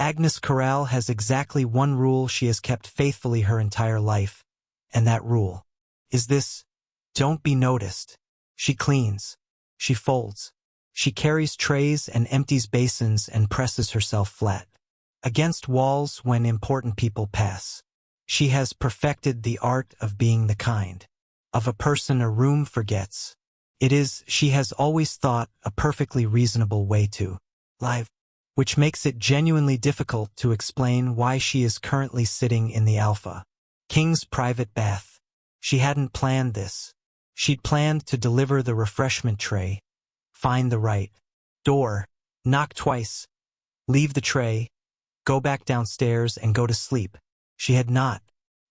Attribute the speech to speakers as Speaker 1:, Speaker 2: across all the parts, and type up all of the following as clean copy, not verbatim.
Speaker 1: Agnes Corral has exactly one rule she has kept faithfully her entire life, and that rule is this: don't be noticed. She cleans. She folds. She carries trays and empties basins and presses herself flat against walls when important people pass. She has perfected the art of being the kind of a person a room forgets. It is, she has always thought, a perfectly reasonable way to live, which makes it genuinely difficult to explain why she is currently sitting in the Alpha King's private bath. She hadn't planned this. She'd planned to deliver the refreshment tray, find the right door, knock twice, leave the tray, go back downstairs and go to sleep. She had not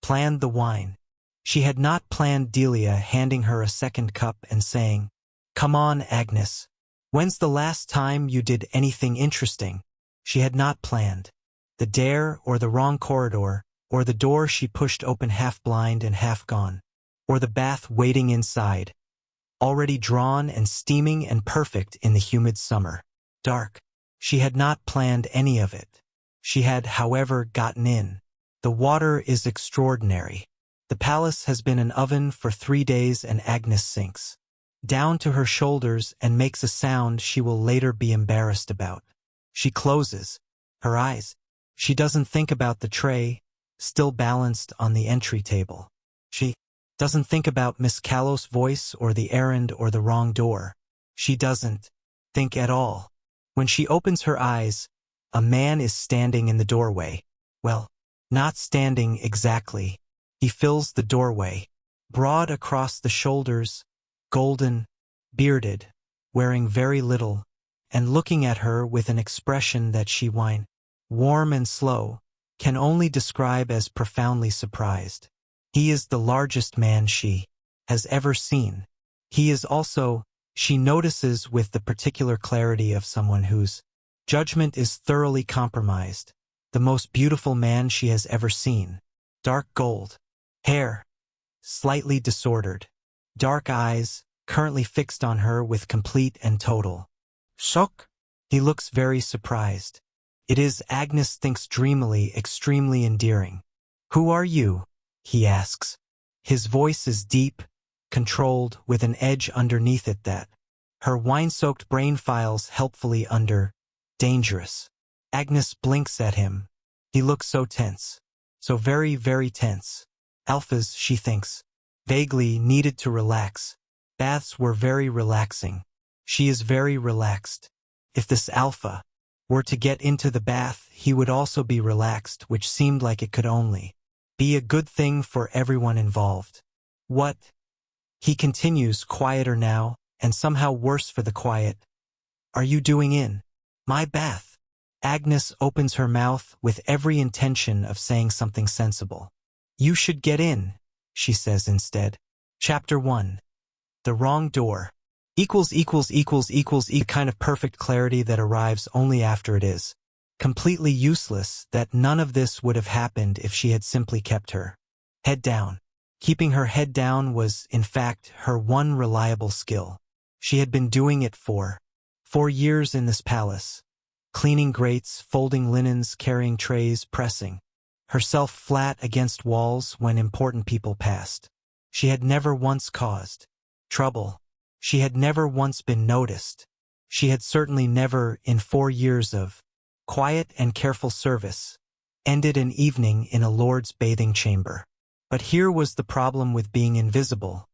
Speaker 1: planned the wine. She had not planned Delia handing her a second cup and saying, "Come on, Agnes. When's the last time you did anything interesting?" She had not planned the dare or the wrong corridor, or the door she pushed open half blind and half gone, or the bath waiting inside, already drawn and steaming and perfect in the humid summer. Dark. She had not planned any of it. She had, however, gotten in. The water is extraordinary. The palace has been an oven for 3 days, and Agnes sinks down to her shoulders and makes a sound she will later be embarrassed about. She closes her eyes. She doesn't think about the tray, still balanced on the entry table. She doesn't think about Miss Callow's voice or the errand or the wrong door. She doesn't think at all. When she opens her eyes, a man is standing in the doorway. Well, not standing exactly. He fills the doorway, broad across the shoulders, golden, bearded, wearing very little, and looking at her with an expression that she warm and slow, can only describe as profoundly surprised. He is the largest man she has ever seen. He is also, she notices with the particular clarity of someone whose judgment is thoroughly compromised, the most beautiful man she has ever seen. Dark gold hair, slightly disordered. Dark eyes, currently fixed on her with complete and total shock. He looks very surprised. It is, Agnes thinks dreamily, extremely endearing. "Who are you?" he asks. His voice is deep, controlled, with an edge underneath it that her wine-soaked brain files helpfully under. Dangerous. Agnes blinks at him. He looks so tense. So very, very tense. Alphas, she thinks, vaguely needed to relax. Baths were very relaxing. She is very relaxed. If this alpha were to get into the bath, he would also be relaxed, which seemed like it could only be a good thing for everyone involved. "What?" he continues, quieter now, and somehow worse for the quiet. "Are you doing in my bath?" Agnes opens her mouth with every intention of saying something sensible. "You should get in," she says instead. Chapter 1. The wrong door. The kind of perfect clarity that arrives only after it is completely useless, that none of this would have happened if she had simply kept her head down. Keeping her head down was, in fact, her one reliable skill. She had been doing it for 4 years in this palace, cleaning grates, folding linens, carrying trays, pressing herself flat against walls when important people passed. She had never once caused trouble. She had never once been noticed. She had certainly never, in 4 years of quiet and careful service, ended an evening in a lord's bathing chamber. But here was the problem with being invisible.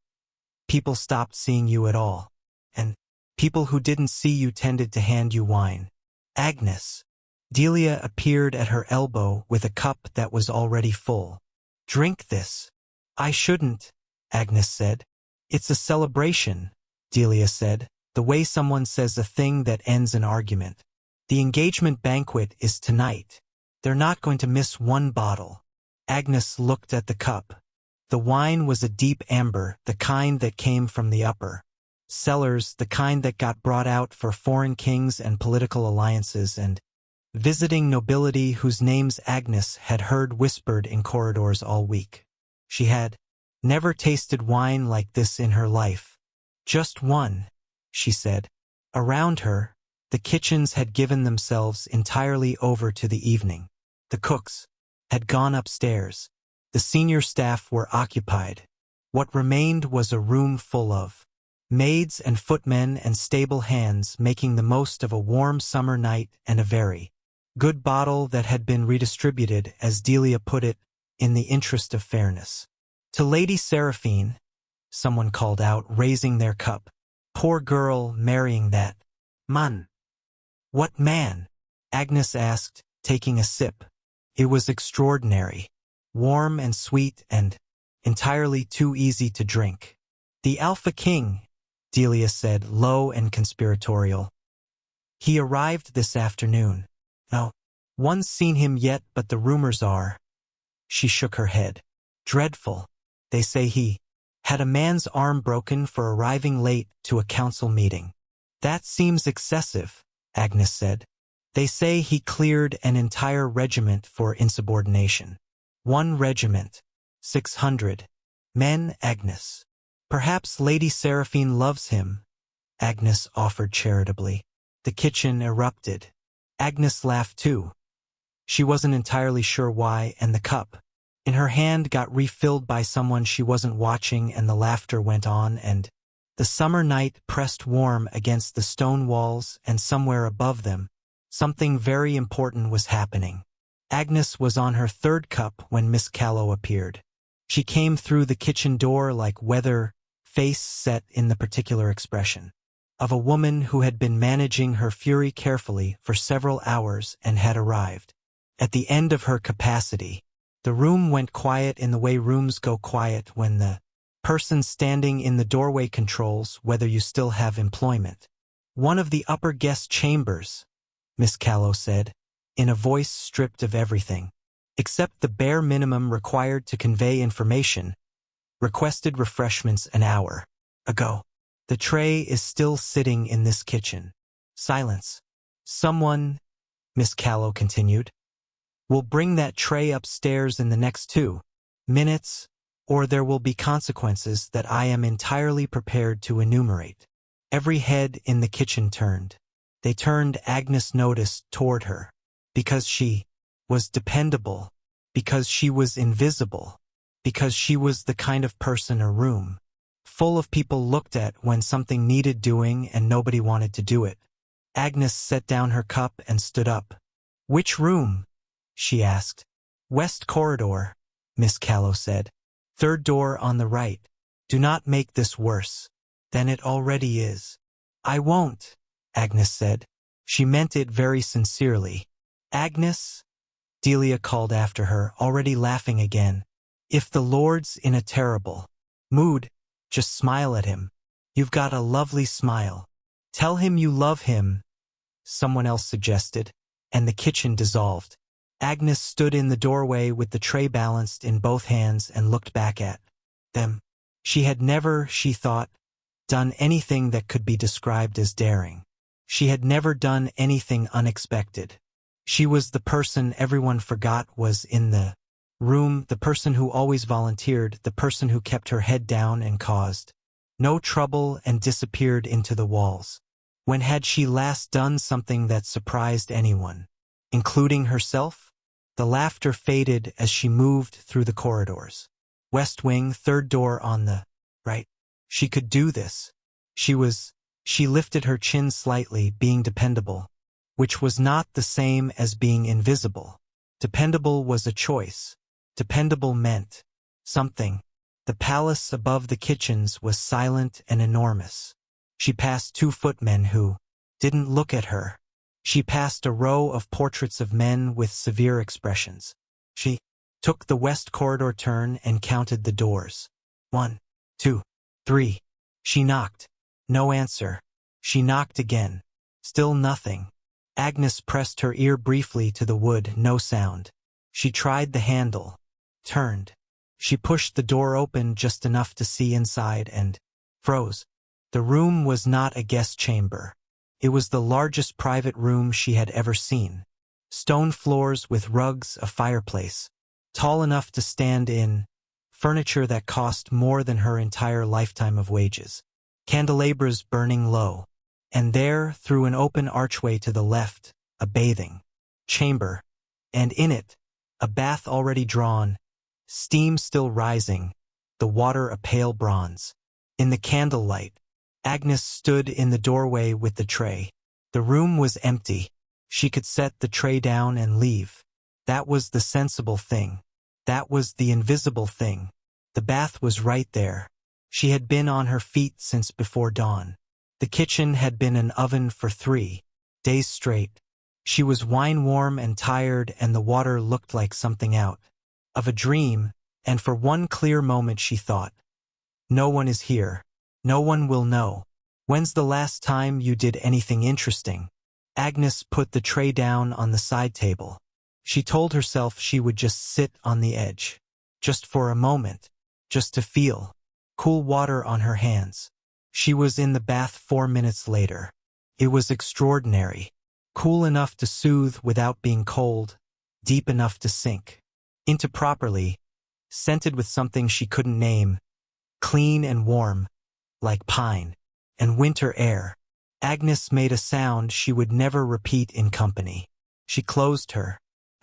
Speaker 1: People stopped seeing you at all. And people who didn't see you tended to hand you wine. Agnes. Delia appeared at her elbow with a cup that was already full. "Drink this." "I shouldn't," Agnes said. "It's a celebration," Delia said, the way someone says a thing that ends an argument. "The engagement banquet is tonight. They're not going to miss one bottle." Agnes looked at the cup. The wine was a deep amber, the kind that came from the upper cellars, the kind that got brought out for foreign kings and political alliances and visiting nobility whose names Agnes had heard whispered in corridors all week. She had never tasted wine like this in her life. "Just one," she said. Around her, The kitchens had given themselves entirely over to the evening. The cooks had gone upstairs. The senior staff were occupied. What remained was a room full of maids and footmen and stable hands making the most of a warm summer night and a very good bottle that had been redistributed, as Delia put it, in the interest of fairness. To Lady Seraphine, someone called out, raising their cup. Poor girl, marrying that man. What man? Agnes asked, taking a sip. It was extraordinary. Warm and sweet and entirely too easy to drink. The Alpha King, Delia said, low and conspiratorial. He arrived this afternoon. No one's seen him yet, but the rumors are. She shook her head. Dreadful. They say he had a man's arm broken for arriving late to a council meeting. That seems excessive, Agnes said. They say he cleared an entire regiment for insubordination. 1 regiment. 600 men, Agnes. Perhaps Lady Seraphine loves him, Agnes offered charitably. The kitchen erupted. Agnes laughed too. She wasn't entirely sure why, and the cup in her hand got refilled by someone she wasn't watching, and the laughter went on, and the summer night pressed warm against the stone walls, and somewhere above them, something very important was happening. Agnes was on her 3rd cup when Miss Callow appeared. She came through the kitchen door like weather, face set in the particular expression of a woman who had been managing her fury carefully for several hours and had arrived at the end of her capacity. The room went quiet in the way rooms go quiet when the person standing in the doorway controls whether you still have employment. One of the upper guest chambers, Miss Callow said, in a voice stripped of everything except the bare minimum required to convey information, requested refreshments an hour ago. The tray is still sitting in this kitchen. Silence. Someone, Miss Callow continued, will bring that tray upstairs in the next 2 minutes, or there will be consequences that I am entirely prepared to enumerate. Every head in the kitchen turned. They turned, Agnes noticed, toward her. Because she was dependable, because she was invisible, because she was the kind of person a room full of people looked at when something needed doing and nobody wanted to do it. Agnes set down her cup and stood up. Which room? She asked. West corridor, Miss Callow said. 3rd door on the right. Do not make this worse than it already is. I won't, Agnes said. She meant it very sincerely. Agnes, Delia called after her, already laughing again. If the Lord's in a terrible mood, just smile at him. You've got a lovely smile. Tell him you love him, someone else suggested, and the kitchen dissolved. Agnes stood in the doorway with the tray balanced in both hands and looked back at them. She had never, she thought, done anything that could be described as daring. She had never done anything unexpected. She was the person everyone forgot was in the room, the person who always volunteered, the person who kept her head down and caused no trouble and disappeared into the walls. When had she last done something that surprised anyone, including herself? The laughter faded as she moved through the corridors. West wing, 3rd door on the right. She could do this. She lifted her chin slightly, being dependable, which was not the same as being invisible. Dependable was a choice. Dependable meant something. The palace above the kitchens was silent and enormous. She passed 2 footmen who didn't look at her. She passed a row of portraits of men with severe expressions. She took the west corridor turn and counted the doors. 1, 2, 3. She knocked. No answer. She knocked again. Still nothing. Agnes pressed her ear briefly to the wood, no sound. She tried the handle. Turned. She pushed the door open just enough to see inside and froze. The room was not a guest chamber. It was the largest private room she had ever seen. Stone floors with rugs, a fireplace, tall enough to stand in, furniture that cost more than her entire lifetime of wages. Candelabras burning low. And there, through an open archway to the left, a bathing chamber, and in it, a bath already drawn, steam still rising, the water a pale bronze. In the candlelight, Agnes stood in the doorway with the tray. The room was empty. She could set the tray down and leave. That was the sensible thing. That was the invisible thing. The bath was right there. She had been on her feet since before dawn. The kitchen had been an oven for 3 days straight. She was wine-warm and tired, and the water looked like something out of a dream, and for one clear moment she thought, "No one is here. No one will know. When's the last time you did anything interesting?" Agnes put the tray down on the side table. She told herself she would just sit on the edge. Just for a moment. Just to feel cool water on her hands. She was in the bath 4 minutes later. It was extraordinary. Cool enough to soothe without being cold, deep enough to sink into properly, scented with something she couldn't name, clean and warm, like pine and winter air. Agnes made a sound she would never repeat in company. She closed her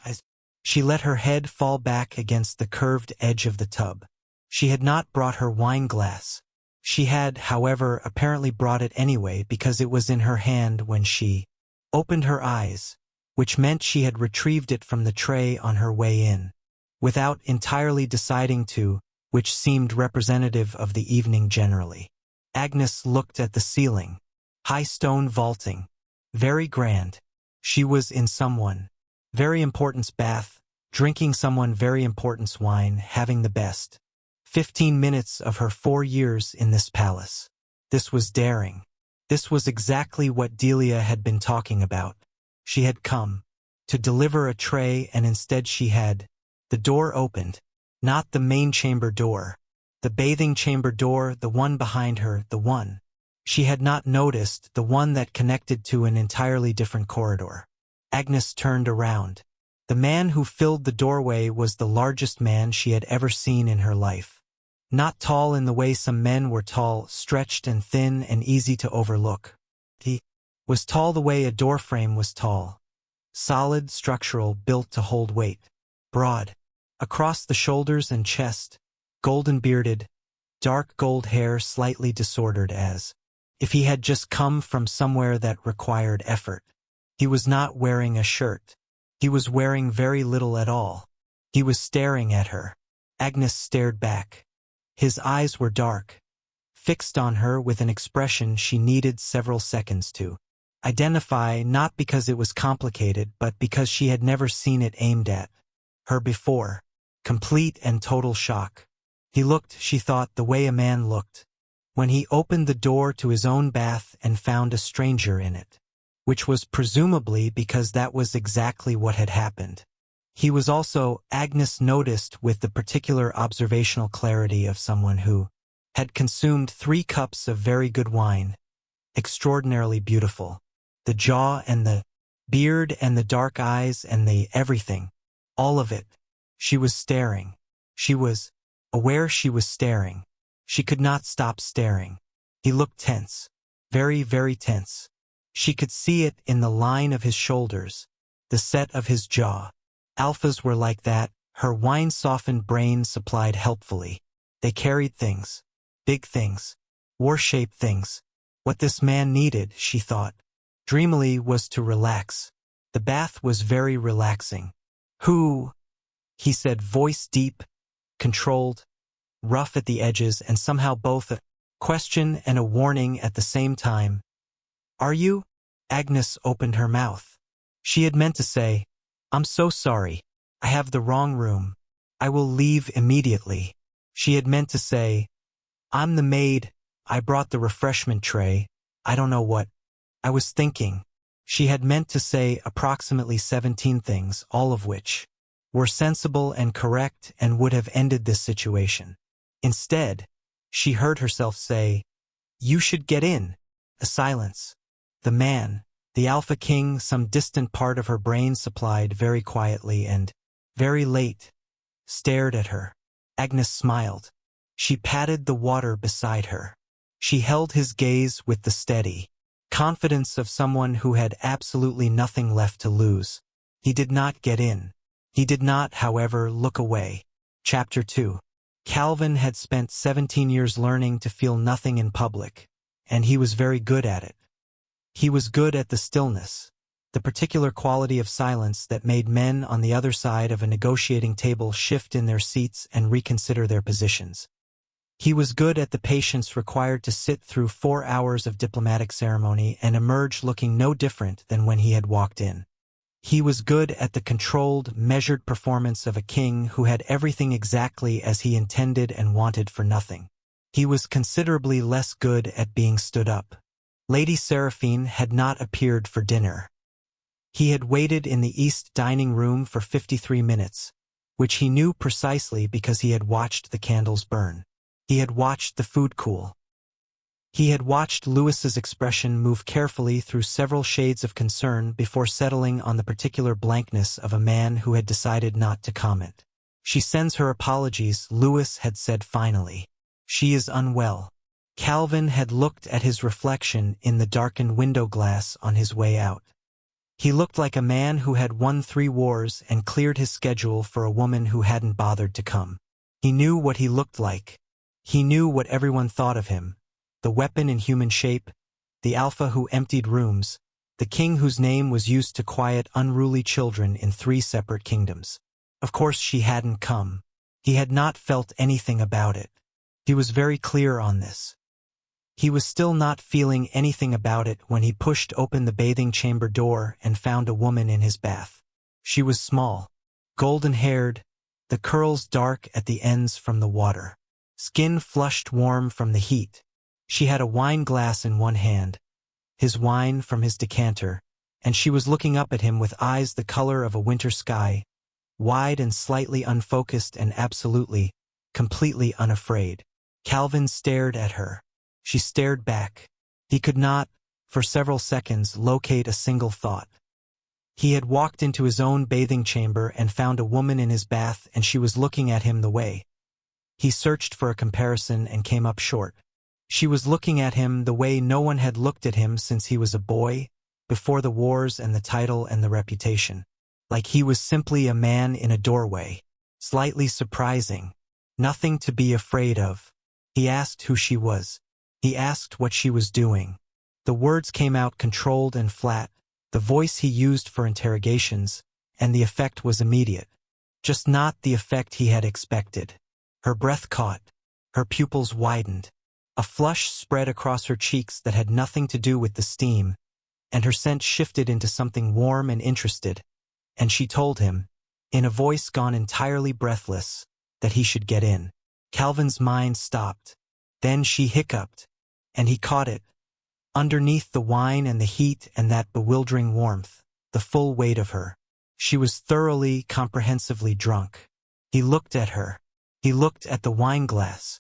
Speaker 1: eyes. She let her head fall back against the curved edge of the tub. She had not brought her wine glass. She had, however, apparently brought it anyway because it was in her hand when she opened her eyes, which meant she had retrieved it from the tray on her way in, without entirely deciding to, which seemed representative of the evening generally. Agnes looked at the ceiling. High stone vaulting. Very grand. She was in someone very important's bath, drinking someone very important's wine, having the best 15 minutes of her 4 years in this palace. This was daring. This was exactly what Delia had been talking about. She had come to deliver a tray, and instead she had the door opened. Not the main chamber door. The bathing chamber door, the one behind her, the one she had not noticed, the one that connected to an entirely different corridor. Agnes turned around. The man who filled the doorway was the largest man she had ever seen in her life. Not tall in the way some men were tall, stretched and thin and easy to overlook. He was tall the way a doorframe was tall. Solid, structural, built to hold weight. Broad. Across the shoulders and chest. Golden bearded. Dark gold hair slightly disordered as if he had just come from somewhere that required effort. He was not wearing a shirt. He was wearing very little at all. He was staring at her. Agnes stared back. His eyes were dark, fixed on her with an expression she needed several seconds to identify, not because it was complicated, but because she had never seen it aimed at her before. Complete and total shock. He looked, she thought, the way a man looked when he opened the door to his own bath and found a stranger in it. Which was presumably because that was exactly what had happened. He was also, Agnes noticed with the particular observational clarity of someone who had consumed 3 cups of very good wine, extraordinarily beautiful. The jaw and the beard and the dark eyes and the everything, all of it. She was staring. She was aware she was staring. She could not stop staring. He looked tense. Very, very tense. She could see it in the line of his shoulders, the set of his jaw. Alphas were like that. Her wine-softened brain supplied helpfully. They carried things. Big things. War-shaped things. What this man needed, she thought, dreamily, was to relax. The bath was very relaxing. "Who?" he said, voice deep, controlled, rough at the edges, and somehow both a question and a warning at the same time. "Are you?" Agnes opened her mouth. She had meant to say, "I'm so sorry. I have the wrong room. I will leave immediately." She had meant to say, "I'm the maid. I brought the refreshment tray. I don't know what I was thinking." She had meant to say approximately 17 things, all of which were sensible and correct and would have ended this situation. Instead, she heard herself say, "You should get in." A silence. The man, the Alpha King, some distant part of her brain supplied very quietly and very late, stared at her. Agnes smiled. She patted the water beside her. She held his gaze with the steady confidence of someone who had absolutely nothing left to lose. He did not get in. He did not, however, look away. Chapter 2. Calvin had spent 17 years learning to feel nothing in public, and he was very good at it. He was good at the stillness, the particular quality of silence that made men on the other side of a negotiating table shift in their seats and reconsider their positions. He was good at the patience required to sit through 4 hours of diplomatic ceremony and emerge looking no different than when he had walked in. He was good at the controlled, measured performance of a king who had everything exactly as he intended and wanted for nothing. He was considerably less good at being stood up. Lady Seraphine had not appeared for dinner. He had waited in the east dining room for 53 minutes, which he knew precisely because he had watched the candles burn. He had watched the food cool. He had watched Louis's expression move carefully through several shades of concern before settling on the particular blankness of a man who had decided not to comment. "She sends her apologies," Louis had said finally. "She is unwell." Calvin had looked at his reflection in the darkened window glass on his way out. He looked like a man who had won 3 wars and cleared his schedule for a woman who hadn't bothered to come. He knew what he looked like. He knew what everyone thought of him. The weapon in human shape, the alpha who emptied rooms, the king whose name was used to quiet unruly children in 3 separate kingdoms. Of course she hadn't come. He had not felt anything about it. He was very clear on this. He was still not feeling anything about it when he pushed open the bathing chamber door and found a woman in his bath. She was small, golden-haired, the curls dark at the ends from the water. Skin flushed warm from the heat. She had a wine glass in one hand, his wine from his decanter, and she was looking up at him with eyes the color of a winter sky, wide and slightly unfocused and absolutely, completely unafraid. Calvin stared at her. She stared back. He could not, for several seconds, locate a single thought. He had walked into his own bathing chamber and found a woman in his bath, and she was looking at him the way. He searched for a comparison and came up short. She was looking at him the way no one had looked at him since he was a boy, before the wars and the title and the reputation. Like he was simply a man in a doorway. Slightly surprising. Nothing to be afraid of. He asked who she was. He asked what she was doing. The words came out controlled and flat, the voice he used for interrogations, and the effect was immediate. Just not the effect he had expected. Her breath caught. Her pupils widened. A flush spread across her cheeks that had nothing to do with the steam, and her scent shifted into something warm and interested, and she told him, in a voice gone entirely breathless, that he should get in. Calvin's mind stopped. Then she hiccuped, and he caught it. Underneath the wine and the heat and that bewildering warmth, the full weight of her. She was thoroughly, comprehensively drunk. He looked at her. He looked at the wine glass.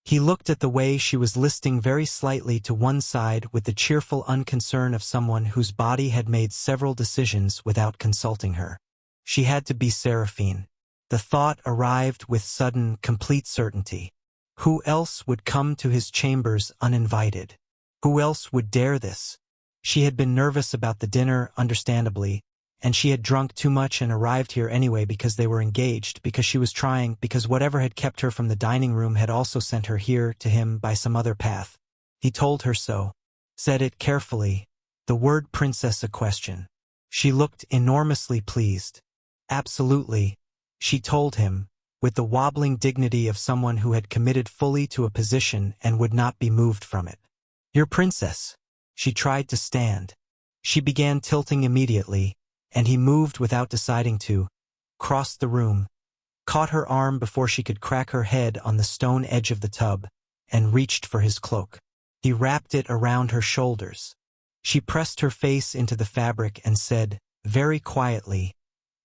Speaker 1: He looked at the way she was listing very slightly to one side with the cheerful unconcern of someone whose body had made several decisions without consulting her. She had to be Seraphine. The thought arrived with sudden, complete certainty. Who else would come to his chambers uninvited? Who else would dare this? She had been nervous about the dinner, understandably, and she had drunk too much and arrived here anyway because they were engaged, because she was trying, because whatever had kept her from the dining room had also sent her here to him by some other path. He told her so. Said it carefully. The word princess a question. She looked enormously pleased. Absolutely, she told him, with the wobbling dignity of someone who had committed fully to a position and would not be moved from it. Your princess. She tried to stand. She began tilting immediately, and he moved without deciding to, crossed the room, caught her arm before she could crack her head on the stone edge of the tub, and reached for his cloak. He wrapped it around her shoulders. She pressed her face into the fabric and said, very quietly,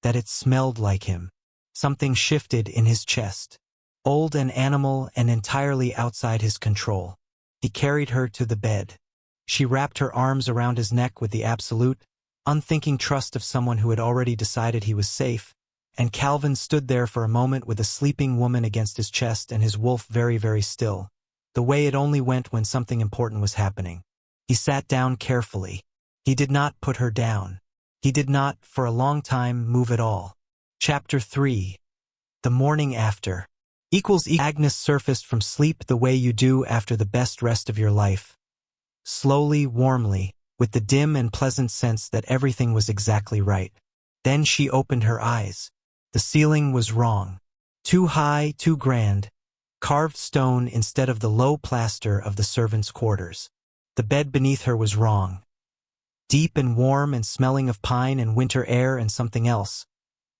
Speaker 1: that it smelled like him. Something shifted in his chest, old and animal and entirely outside his control. He carried her to the bed. She wrapped her arms around his neck with the absolute, unthinking trust of someone who had already decided he was safe, and Calvin stood there for a moment with a sleeping woman against his chest and his wolf very, very still, the way it only went when something important was happening. He sat down carefully. He did not put her down. He did not, for a long time, move at all. Chapter 3. The morning after. Agnes surfaced from sleep the way you do after the best rest of your life. Slowly, warmly, with the dim and pleasant sense that everything was exactly right. Then she opened her eyes. The ceiling was wrong. Too high, too grand. Carved stone instead of the low plaster of the servants' quarters. The bed beneath her was wrong. Deep and warm and smelling of pine and winter air and something else.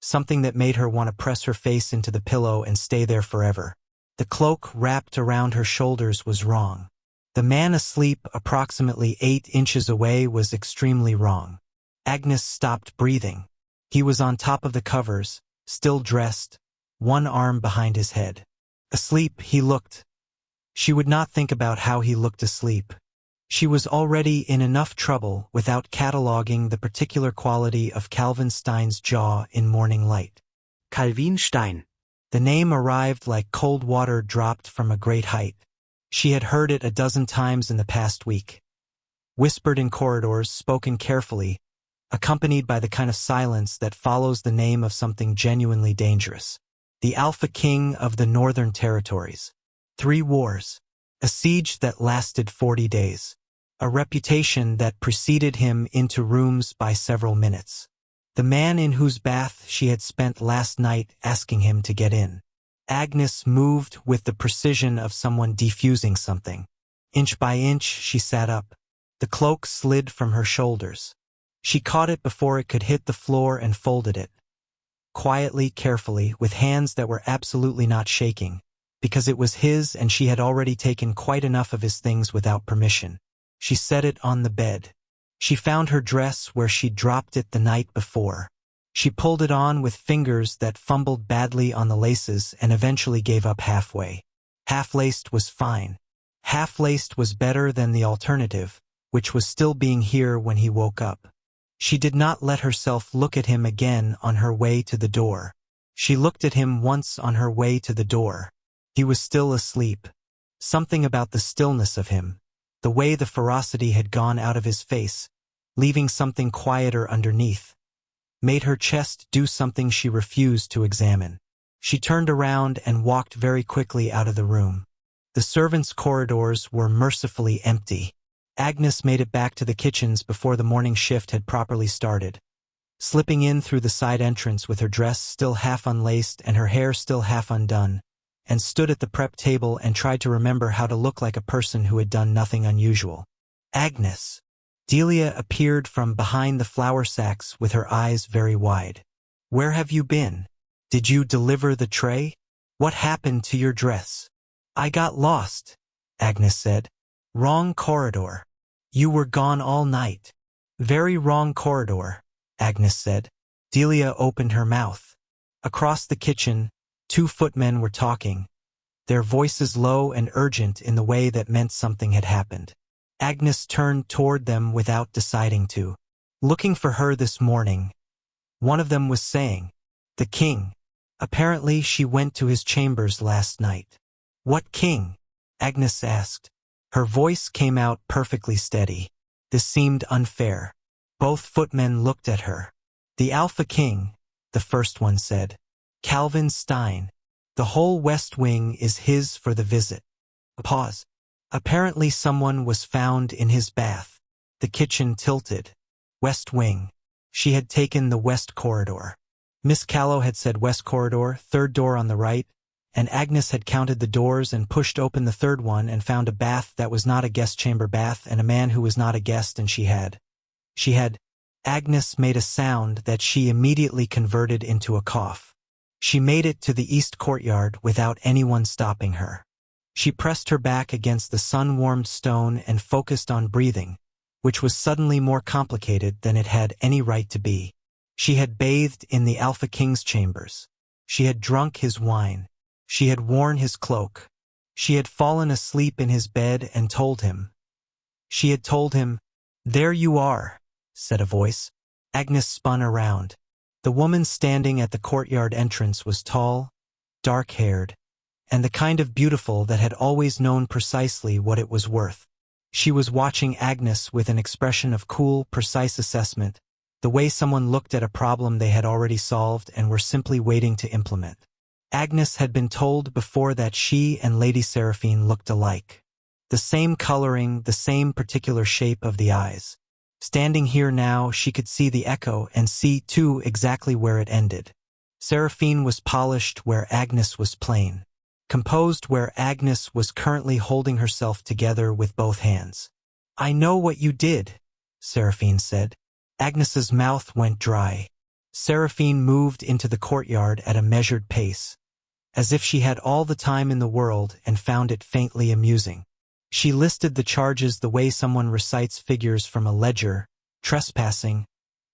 Speaker 1: Something that made her want to press her face into the pillow and stay there forever. The cloak wrapped around her shoulders was wrong. The man asleep approximately 8 inches away was extremely wrong. Agnes stopped breathing. He was on top of the covers, still dressed, one arm behind his head. Asleep, he looked. She would not think about how he looked asleep. She was already in enough trouble without cataloging the particular quality of Calvin Stein's jaw in morning light.
Speaker 2: Calvin Stein.
Speaker 1: The name arrived like cold water dropped from a great height. She had heard it a dozen times in the past week. Whispered in corridors, spoken carefully, accompanied by the kind of silence that follows the name of something genuinely dangerous. The Alpha King of the Northern Territories. 3 wars. A siege that lasted 40 days. A reputation that preceded him into rooms by several minutes. The man in whose bath she had spent last night asking him to get in. Agnes moved with the precision of someone defusing something. Inch by inch she sat up. The cloak slid from her shoulders. She caught it before it could hit the floor and folded it. Quietly, carefully, with hands that were absolutely not shaking. Because it was his and she had already taken quite enough of his things without permission. She set it on the bed. She found her dress where she'd dropped it the night before. She pulled it on with fingers that fumbled badly on the laces and eventually gave up halfway. Half-laced was fine. Half-laced was better than the alternative, which was still being here when he woke up. She did not let herself look at him again on her way to the door. She looked at him once on her way to the door. He was still asleep. Something about the stillness of him, the way the ferocity had gone out of his face, leaving something quieter underneath, made her chest do something she refused to examine. She turned around and walked very quickly out of the room. The servants' corridors were mercifully empty. Agnes made it back to the kitchens before the morning shift had properly started. Slipping in through the side entrance with her dress still half unlaced and her hair still half undone, and stood at the prep table and tried to remember how to look like a person who had done nothing unusual. Agnes. Delia appeared from behind the flour sacks with her eyes very wide. Where have you been? Did you deliver the tray? What happened to your dress? I got lost, Agnes said. Wrong corridor. You were gone all night. Very wrong corridor, Agnes said. Delia opened her mouth. Across the kitchen, 2 footmen were talking, their voices low and urgent in the way that meant something had happened. Agnes turned toward them without deciding to. Looking for her this morning. One of them was saying, the king. Apparently she went to his chambers last night. What king? Agnes asked. Her voice came out perfectly steady. This seemed unfair. Both footmen looked at her. The Alpha King, the first one said. Calvin Stein. The whole West Wing is his for the visit. A pause. Apparently someone was found in his bath. The kitchen tilted. West Wing. She had taken the West Corridor. Miss Callow had said West Corridor, 3rd door on the right, and Agnes had counted the doors and pushed open the 3rd one and found a bath that was not a guest chamber bath and a man who was not a guest, and she had. Agnes made a sound that she immediately converted into a cough. She made it to the east courtyard without anyone stopping her. She pressed her back against the sun-warmed stone and focused on breathing, which was suddenly more complicated than it had any right to be. She had bathed in the Alpha King's chambers. She had drunk his wine. She had worn his cloak. She had fallen asleep in his bed and told him. She had told him, "There you are," said a voice. Agnes spun around. The woman standing at the courtyard entrance was tall, dark-haired, and the kind of beautiful that had always known precisely what it was worth. She was watching Agnes with an expression of cool, precise assessment, the way someone looked at a problem they had already solved and were simply waiting to implement. Agnes had been told before that she and Lady Seraphine looked alike. The same coloring, the same particular shape of the eyes. Standing here now, she could see the echo and see, too, exactly where it ended. Seraphine was polished where Agnes was plain. Composed where Agnes was currently holding herself together with both hands. "I know what you did," Seraphine said. Agnes's mouth went dry. Seraphine moved into the courtyard at a measured pace, as if she had all the time in the world and found it faintly amusing. She listed the charges the way someone recites figures from a ledger: trespassing,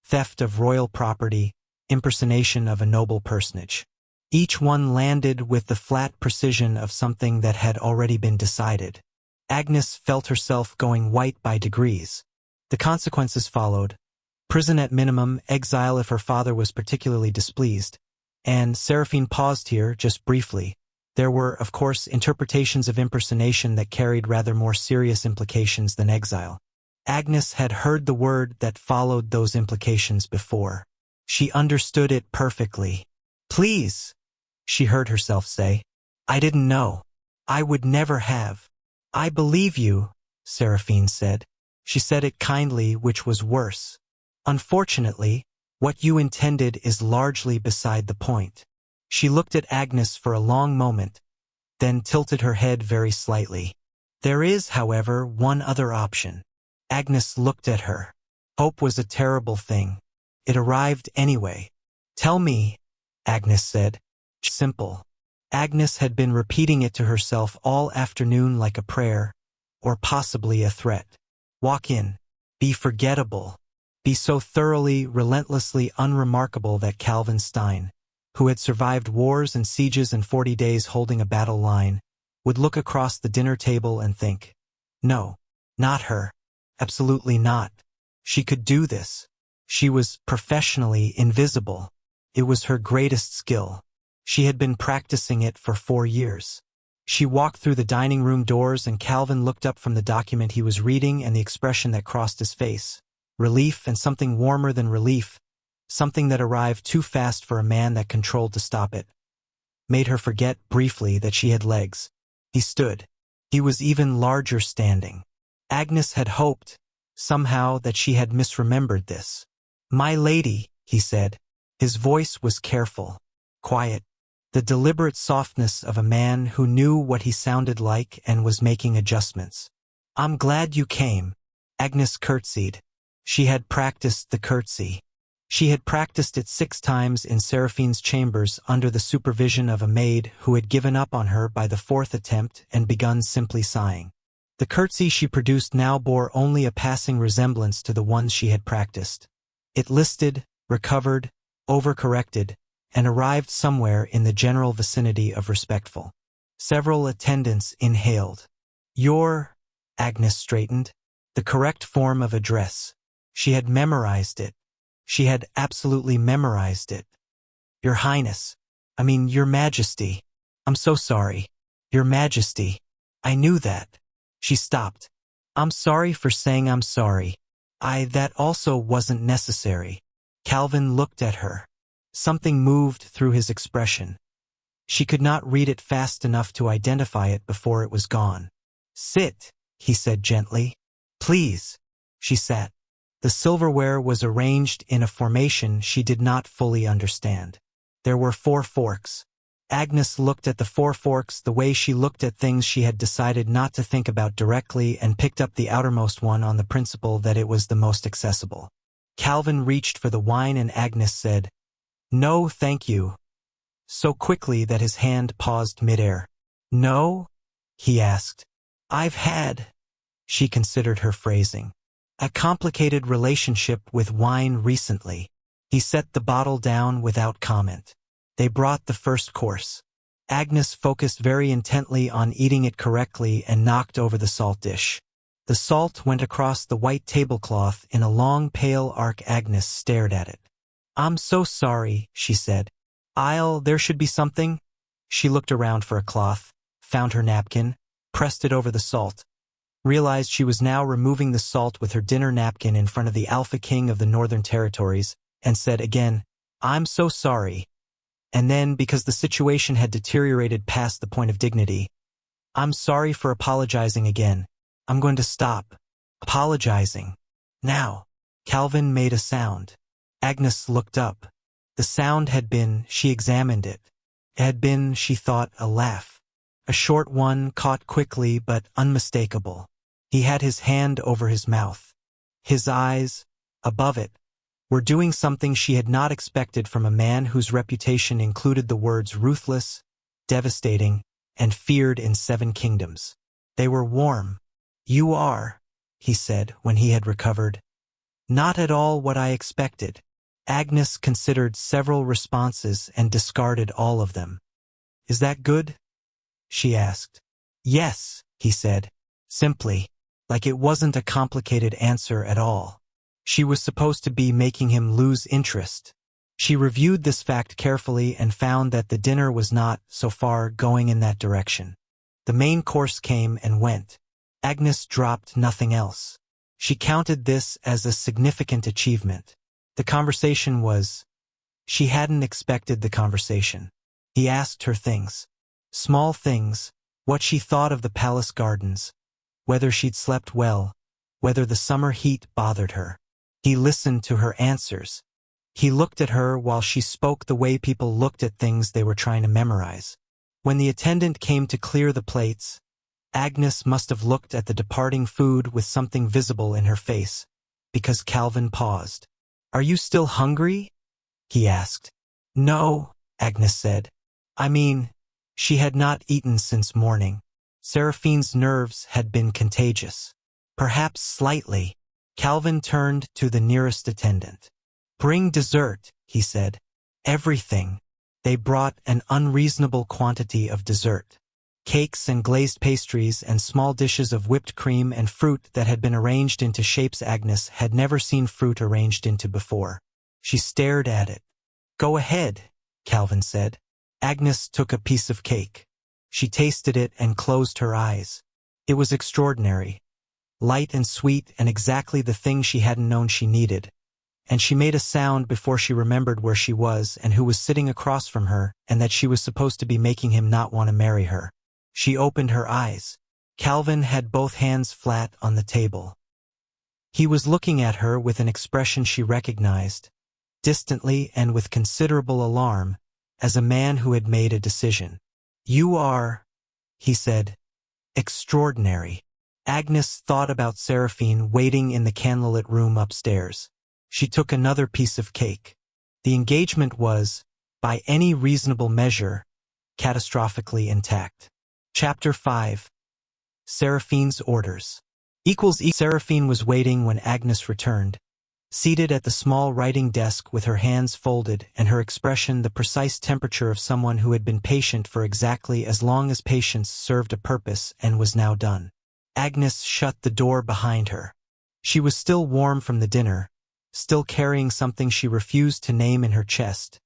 Speaker 1: theft of royal property, impersonation of a noble personage. Each one landed with the flat precision of something that had already been decided. Agnes felt herself going white by degrees. The consequences followed: prison at minimum, exile if her father was particularly displeased. And Seraphine paused here, just briefly. There were, of course, interpretations of impersonation that carried rather more serious implications than exile. Agnes had heard the word that followed those implications before. She understood it perfectly. "Please," she heard herself say. "I didn't know. I would never have." "I believe you," Seraphine said. She said it kindly, which was worse. "Unfortunately, what you intended is largely beside the point." She looked at Agnes for a long moment, then tilted her head very slightly. "There is, however, one other option." Agnes looked at her. Hope was a terrible thing. It arrived anyway. "Tell me," Agnes said. Simple. Agnes had been repeating it to herself all afternoon like a prayer, or possibly a threat. "Walk in. Be forgettable. Be so thoroughly, relentlessly unremarkable that Calvin Stein, who had survived wars and sieges and 40 days holding a battle line, would look across the dinner table and think, no, not her. Absolutely not. She could do this. She was professionally invisible. It was her greatest skill. She had been practicing it for 4 years. She walked through the dining room doors and Calvin looked up from the document he was reading, and the expression that crossed his face, relief and something warmer than relief, something that arrived too fast for a man that controlled to stop it, made her forget briefly that she had legs. He stood. He was even larger standing. Agnes had hoped, somehow, that she had misremembered this. "My lady," he said. His voice was careful, quiet, the deliberate softness of a man who knew what he sounded like and was making adjustments. "I'm glad you came." Agnes curtsied. She had practiced the curtsy. She had practiced it 6 times in Seraphine's chambers under the supervision of a maid who had given up on her by the 4th attempt and begun simply sighing. The curtsy she produced now bore only a passing resemblance to the ones she had practiced. It listed, recovered, overcorrected, and arrived somewhere in the general vicinity of respectful. Several attendants inhaled. "Your," Agnes straightened, "the correct form of address." She had memorized it. She had absolutely memorized it. "Your Highness. Your Majesty. I'm so sorry. Your Majesty. I knew that." She stopped. "I'm sorry for saying I'm sorry. That also wasn't necessary." Calvin looked at her. Something moved through his expression. She could not read it fast enough to identify it before it was gone. "Sit," he said gently. "Please." She sat. The silverware was arranged in a formation she did not fully understand. There were 4 forks. Agnes looked at the 4 forks the way she looked at things she had decided not to think about directly, and picked up the outermost one on the principle that it was the most accessible. Calvin reached for the wine and Agnes said, "No, thank you," so quickly that his hand paused midair. "No?" he asked. "I've had," she considered her phrasing, "a complicated relationship with wine recently." He set the bottle down without comment. They brought the first course. Agnes focused very intently on eating it correctly and knocked over the salt dish. The salt went across the white tablecloth in a long pale arc. Agnes stared at it. "I'm so sorry," she said. There should be something." She looked around for a cloth, found her napkin, pressed it over the salt. realized she was now removing the salt with her dinner napkin in front of the Alpha King of the Northern Territories, and said again, "I'm so sorry." And then, because the situation had deteriorated past the point of dignity, "I'm sorry for apologizing again. I'm going to stop apologizing now." Calvin made a sound. Agnes looked up. The sound had been, she examined it. It had been, she thought, a laugh. A short one, caught quickly but unmistakable. He had his hand over his mouth. His eyes, above it, were doing something she had not expected from a man whose reputation included the words ruthless, devastating, and feared in 7 kingdoms. They were warm. "You are," he said when he had recovered. "Not at all what I expected." Agnes considered several responses and discarded all of them. "Is that good?" she asked. "Yes," he said, simply, like it wasn't a complicated answer at all. She was supposed to be making him lose interest. She reviewed this fact carefully and found that the dinner was not, so far, going in that direction. The main course came and went. Agnes dropped nothing else. She counted this as a significant achievement. The conversation was... She hadn't expected the conversation. He asked her things. Small things, what she thought of the palace gardens, whether she'd slept well, whether the summer heat bothered her. He listened to her answers. He looked at her while she spoke the way people looked at things they were trying to memorize. When the attendant came to clear the plates, Agnes must have looked at the departing food with something visible in her face, because Calvin paused. "Are you still hungry?" he asked. "No," Agnes said. I mean, she had not eaten since morning. Seraphine's nerves had been contagious. Perhaps slightly. Calvin turned to the nearest attendant. "Bring dessert," he said. "Everything." They brought an unreasonable quantity of dessert. Cakes and glazed pastries and small dishes of whipped cream and fruit that had been arranged into shapes Agnes had never seen fruit arranged into before. She stared at it. "Go ahead," Calvin said. Agnes took a piece of cake. She tasted it and closed her eyes. It was extraordinary. Light and sweet and exactly the thing she hadn't known she needed. And she made a sound before she remembered where she was and who was sitting across from her and that she was supposed to be making him not want to marry her. She opened her eyes. Calvin had both hands flat on the table. He was looking at her with an expression she recognized, distantly and with considerable alarm, as a man who had made a decision. "You are," he said, "extraordinary." Agnes thought about Seraphine waiting in the candlelit room upstairs. She took another piece of cake. The engagement was, by any reasonable measure, catastrophically intact. Chapter 5. Seraphine's Orders. Seraphine was waiting when Agnes returned, seated at the small writing desk with her hands folded and her expression the precise temperature of someone who had been patient for exactly as long as patience served a purpose and was now done. Agnes shut the door behind her. She was still warm from the dinner, still carrying something she refused to name in her chest,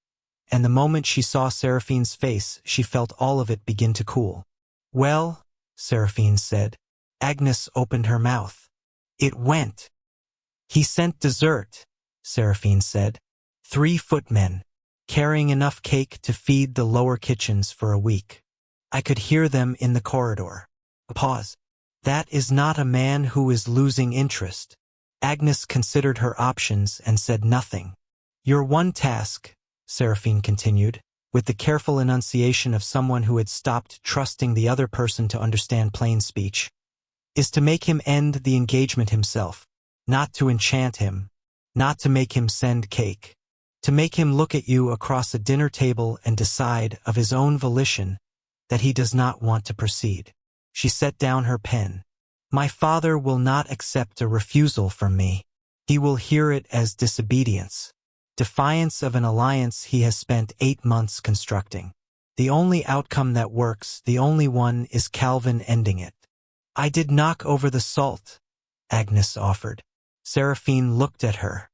Speaker 1: and the moment she saw Seraphine's face, she felt all of it begin to cool. "Well," Seraphine said. Agnes opened her mouth. "It went." "He sent dessert," Seraphine said. 3 footmen, carrying enough cake to feed the lower kitchens for a week. I could hear them in the corridor. A pause. "That is not a man who is losing interest." Agnes considered her options and said nothing. "Your one task," Seraphine continued, with the careful enunciation of someone who had stopped trusting the other person to understand plain speech, "is to make him end the engagement himself, not to enchant him, not to make him send cake, to make him look at you across a dinner table and decide, of his own volition, that he does not want to proceed." She set down her pen. "My father will not accept a refusal from me. He will hear it as disobedience. Defiance of an alliance he has spent 8 months constructing. The only outcome that works, the only one, is Calvin ending it." "I did knock over the salt," Agnes offered. Seraphine looked at her.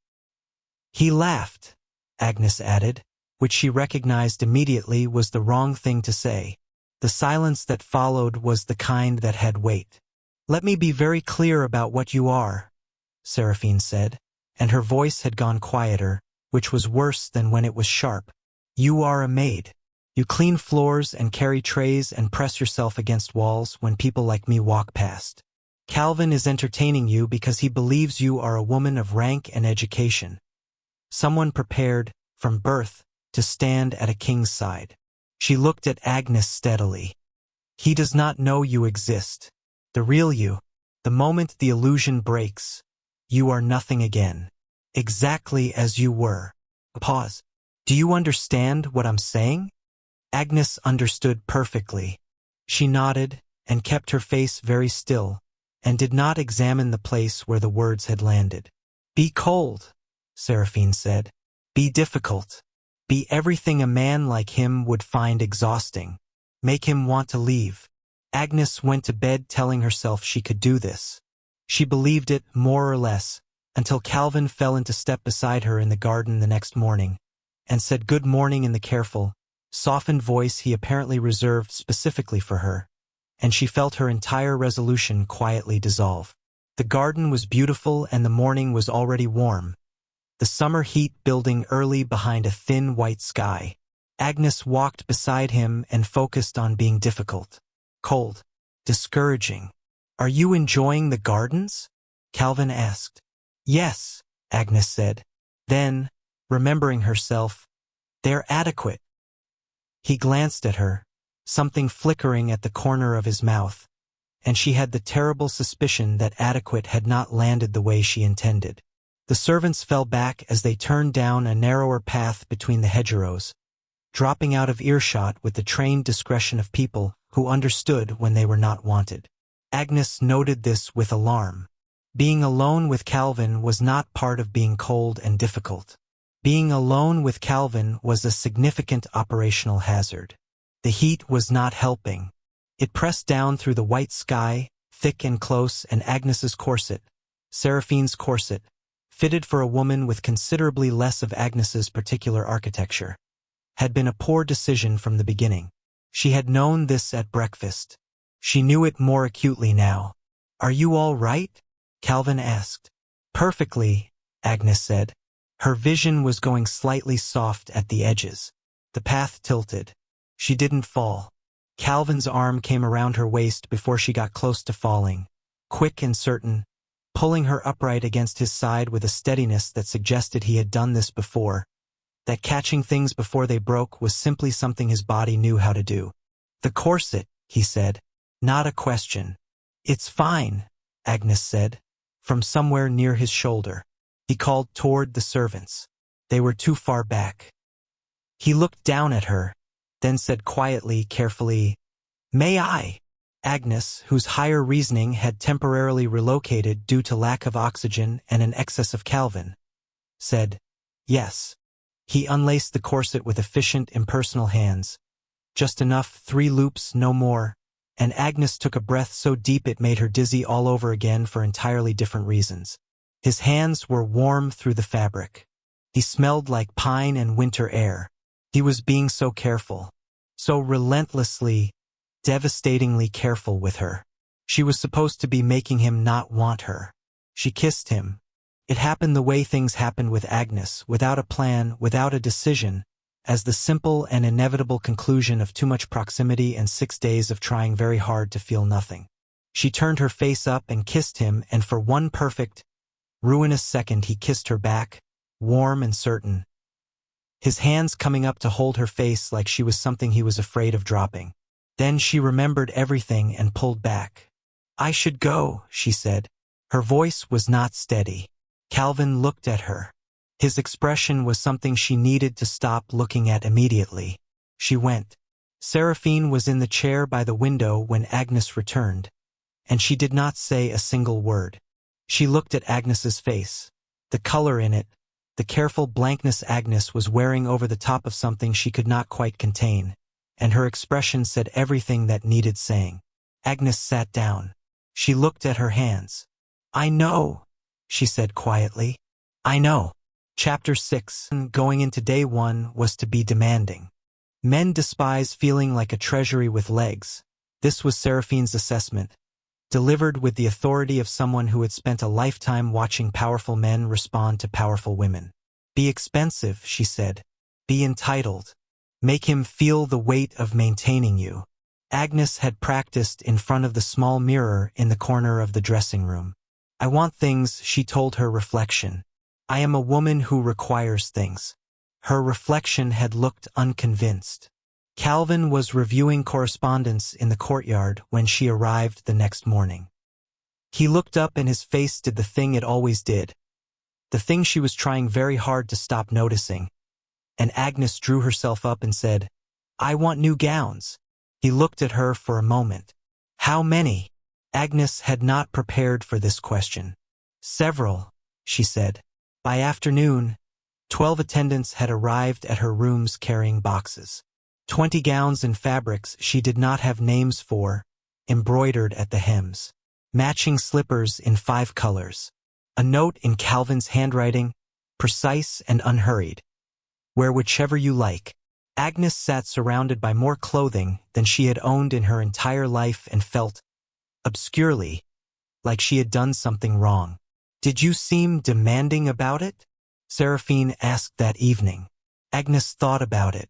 Speaker 1: "He laughed," Agnes added, which she recognized immediately was the wrong thing to say. The silence that followed was the kind that had weight. Let me be very clear about what you are, Seraphine said, and her voice had gone quieter, which was worse than when it was sharp. You are a maid. You clean floors and carry trays and press yourself against walls when people like me walk past. Calvin is entertaining you because he believes you are a woman of rank and education. Someone prepared, from birth, to stand at a king's side. She looked at Agnes steadily. He does not know you exist. The real you. The moment the illusion breaks, you are nothing again. Exactly as you were. A pause. Do you understand what I'm saying? Agnes understood perfectly. She nodded and kept her face very still, and did not examine the place where the words had landed. Be cold, Seraphine said. Be difficult. Be everything a man like him would find exhausting. Make him want to leave. Agnes went to bed telling herself she could do this. She believed it, more or less, until Calvin fell into step beside her in the garden the next morning, and said good morning in the careful, softened voice he apparently reserved specifically for her, and she felt her entire resolution quietly dissolve. The garden was beautiful and the morning was already warm, the summer heat building early behind a thin white sky. Agnes walked beside him and focused on being difficult, cold, discouraging. Are you enjoying the gardens? Calvin asked. Yes, Agnes said. Then, remembering herself, they're adequate. He glanced at her, something flickering at the corner of his mouth, and she had the terrible suspicion that adequate had not landed the way she intended. The servants fell back as they turned down a narrower path between the hedgerows, dropping out of earshot with the trained discretion of people who understood when they were not wanted. Agnes noted this with alarm. Being alone with Calvin was not part of being cold and difficult. Being alone with Calvin was a significant operational hazard. The heat was not helping. It pressed down through the white sky, thick and close, and Agnes's corset, Seraphine's corset, fitted for a woman with considerably less of Agnes's particular architecture, had been a poor decision from the beginning. She had known this at breakfast. She knew it more acutely now. Are you all right? Calvin asked. Perfectly, Agnes said. Her vision was going slightly soft at the edges. The path tilted. She didn't fall. Calvin's arm came around her waist before she got close to falling, quick and certain, pulling her upright against his side with a steadiness that suggested he had done this before, that catching things before they broke was simply something his body knew how to do. The corset, he said. Not a question. It's fine, Agnes said, from somewhere near his shoulder. He called toward the servants. They were too far back. He looked down at her, then said quietly, carefully, May I? Agnes, whose higher reasoning had temporarily relocated due to lack of oxygen and an excess of Calvin, said, Yes. He unlaced the corset with efficient, impersonal hands. Just enough, 3 loops, no more, and Agnes took a breath so deep it made her dizzy all over again for entirely different reasons. His hands were warm through the fabric. He smelled like pine and winter air. He was being so careful, so relentlessly, devastatingly careful with her. She was supposed to be making him not want her. She kissed him. It happened the way things happened with Agnes, without a plan, without a decision, as the simple and inevitable conclusion of too much proximity and 6 days of trying very hard to feel nothing. She turned her face up and kissed him, and for one perfect, ruinous second he kissed her back, warm and certain, his hands coming up to hold her face like she was something he was afraid of dropping. Then she remembered everything and pulled back. I should go, she said. Her voice was not steady. Calvin looked at her. His expression was something she needed to stop looking at immediately. She went. Seraphine was in the chair by the window when Agnes returned, and she did not say a single word. She looked at Agnes's face, the color in it, the careful blankness Agnes was wearing over the top of something she could not quite contain, and her expression said everything that needed saying. Agnes sat down. She looked at her hands. I know, she said quietly. I know. Chapter 6. Going into day 1 was to be demanding. Men despise feeling like a treasury with legs. This was Seraphine's assessment. delivered with the authority of someone who had spent a lifetime watching powerful men respond to powerful women. Be expensive, she said. Be entitled. Make him feel the weight of maintaining you. Agnes had practiced in front of the small mirror in the corner of the dressing room. I want things, she told her reflection. I am a woman who requires things. Her reflection had looked unconvinced. Calvin was reviewing correspondence in the courtyard when she arrived the next morning. He looked up and his face did the thing it always did. The thing she was trying very hard to stop noticing. And Agnes drew herself up and said, I want new gowns. He looked at her for a moment. How many? Agnes had not prepared for this question. Several, she said. By afternoon, 12 attendants had arrived at her rooms carrying boxes. 20 gowns and fabrics she did not have names for, embroidered at the hems. Matching slippers in 5 colors. A note in Calvin's handwriting, precise and unhurried. Wear whichever you like. Agnes sat surrounded by more clothing than she had owned in her entire life and felt, obscurely, like she had done something wrong. Did you seem demanding about it? Seraphine asked that evening. Agnes thought about it.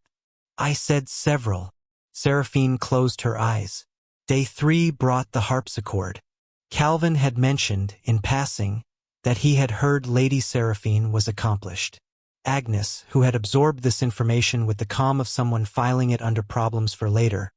Speaker 1: I said several. Seraphine closed her eyes. Day 3 brought the harpsichord. Calvin had mentioned, in passing, that he had heard Lady Seraphine was accomplished. Agnes, who had absorbed this information with the calm of someone filing it under problems for later,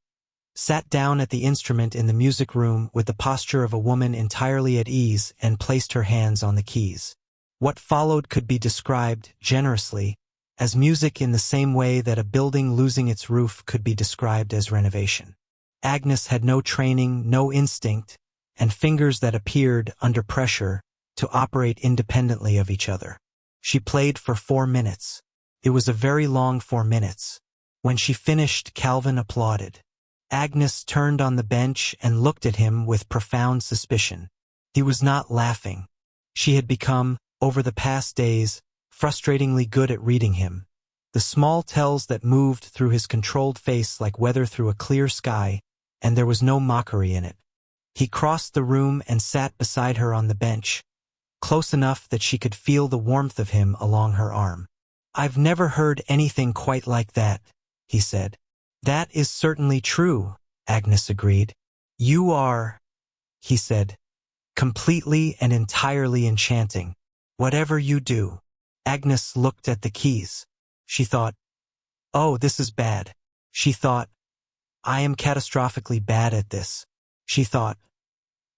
Speaker 1: sat down at the instrument in the music room with the posture of a woman entirely at ease and placed her hands on the keys. What followed could be described, generously, as music in the same way that a building losing its roof could be described as renovation. Agnes had no training, no instinct, and fingers that appeared, under pressure, to operate independently of each other. She played for 4 minutes. It was a very long 4 minutes. When she finished, Calvin applauded. Agnes turned on the bench and looked at him with profound suspicion. He was not laughing. She had become, over the past days, frustratingly good at reading him. The small tells that moved through his controlled face like weather through a clear sky, and there was no mockery in it. He crossed the room and sat beside her on the bench, close enough that she could feel the warmth of him along her arm. I've never heard anything quite like that, he said. That is certainly true, Agnes agreed. You are, he said, completely and entirely enchanting. Whatever you do. Agnes looked at the keys. She thought, oh, this is bad. She thought, I am catastrophically bad at this. She thought,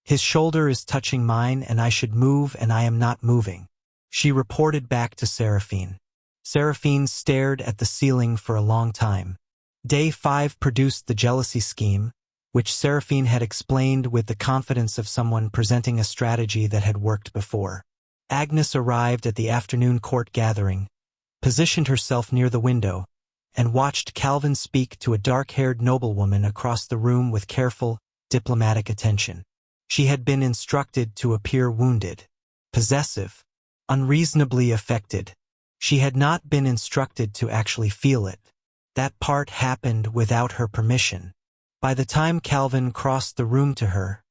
Speaker 1: his shoulder is touching mine and I should move and I am not moving. She reported back to Seraphine. Seraphine stared at the ceiling for a long time. Day 5 produced the jealousy scheme, which Seraphine had explained with the confidence of someone presenting a strategy that had worked before. Agnes arrived at the afternoon court gathering, positioned herself near the window, and watched Calvin speak to a dark-haired noblewoman across the room with careful, diplomatic attention. She had been instructed to appear wounded, possessive, unreasonably affected. She had not been instructed to actually feel it. That part happened without her permission. By the time Calvin crossed the room to her,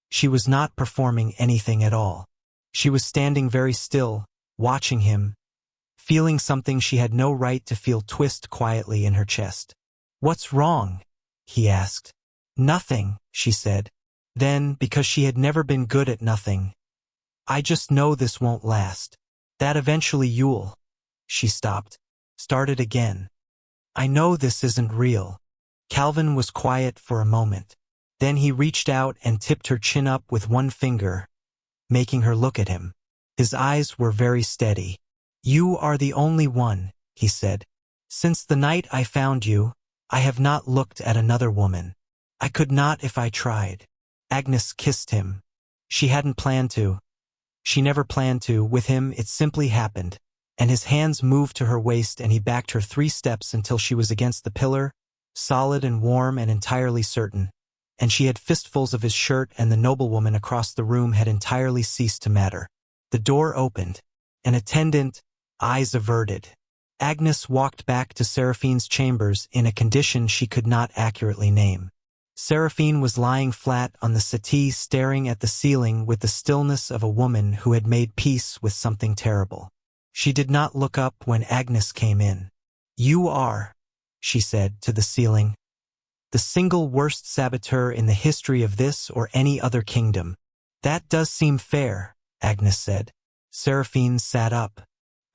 Speaker 1: she was not performing anything at all. She was standing very still, watching him, feeling something she had no right to feel twist quietly in her chest. What's wrong? He asked. Nothing, she said. Then, because she had never been good at nothing, I just know this won't last. That eventually you'll. She stopped. Started again. I know this isn't real. Calvin was quiet for a moment. Then he reached out and tipped her chin up with one finger, making her look at him. His eyes were very steady. You are the only one, he said. Since the night I found you, I have not looked at another woman. I could not if I tried. Agnes kissed him. She hadn't planned to. She never planned to. With him it simply happened. And his hands moved to her waist and he backed her 3 steps until she was against the pillar, solid and warm and entirely certain. And she had fistfuls of his shirt and the noblewoman across the room had entirely ceased to matter. The door opened. An attendant, eyes averted. Agnes walked back to Seraphine's chambers in a condition she could not accurately name. Seraphine was lying flat on the settee staring at the ceiling with the stillness of a woman who had made peace with something terrible. She did not look up when Agnes came in. "You are," she said to the ceiling, "the single worst saboteur in the history of this or any other kingdom." "That does seem fair," Agnes said. Seraphine sat up.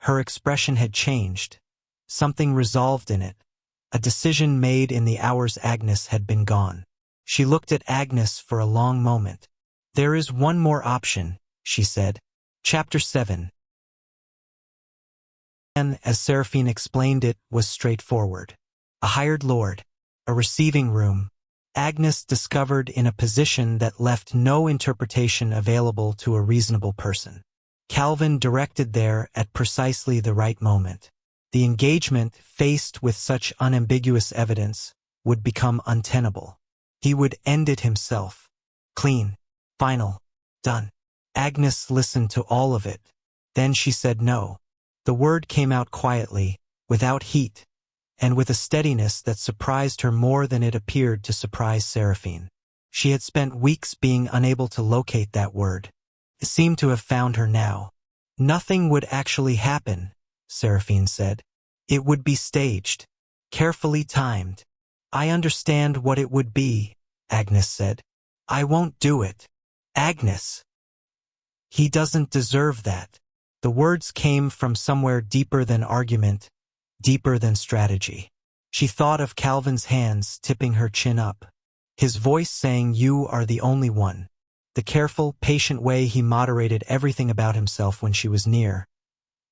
Speaker 1: Her expression had changed. Something resolved in it. A decision made in the hours Agnes had been gone. She looked at Agnes for a long moment. "There is one more option," she said. Chapter 7. And as Seraphine explained it, was straightforward. A hired lord. A receiving room. Agnes discovered in a position that left no interpretation available to a reasonable person. Calvin directed there at precisely the right moment. The engagement, faced with such unambiguous evidence, would become untenable. He would end it himself. Clean. Final. Done. Agnes listened to all of it. Then she said no. The word came out quietly, without heat, and with a steadiness that surprised her more than it appeared to surprise Seraphine. She had spent weeks being unable to locate that word. It seemed to have found her now. "Nothing would actually happen," Seraphine said. "It would be staged. Carefully timed." "I understand what it would be," Agnes said. "I won't do it." "Agnes! He doesn't deserve that." The words came from somewhere deeper than argument, deeper than strategy. She thought of Calvin's hands tipping her chin up. His voice saying, "You are the only one." The careful, patient way he moderated everything about himself when she was near.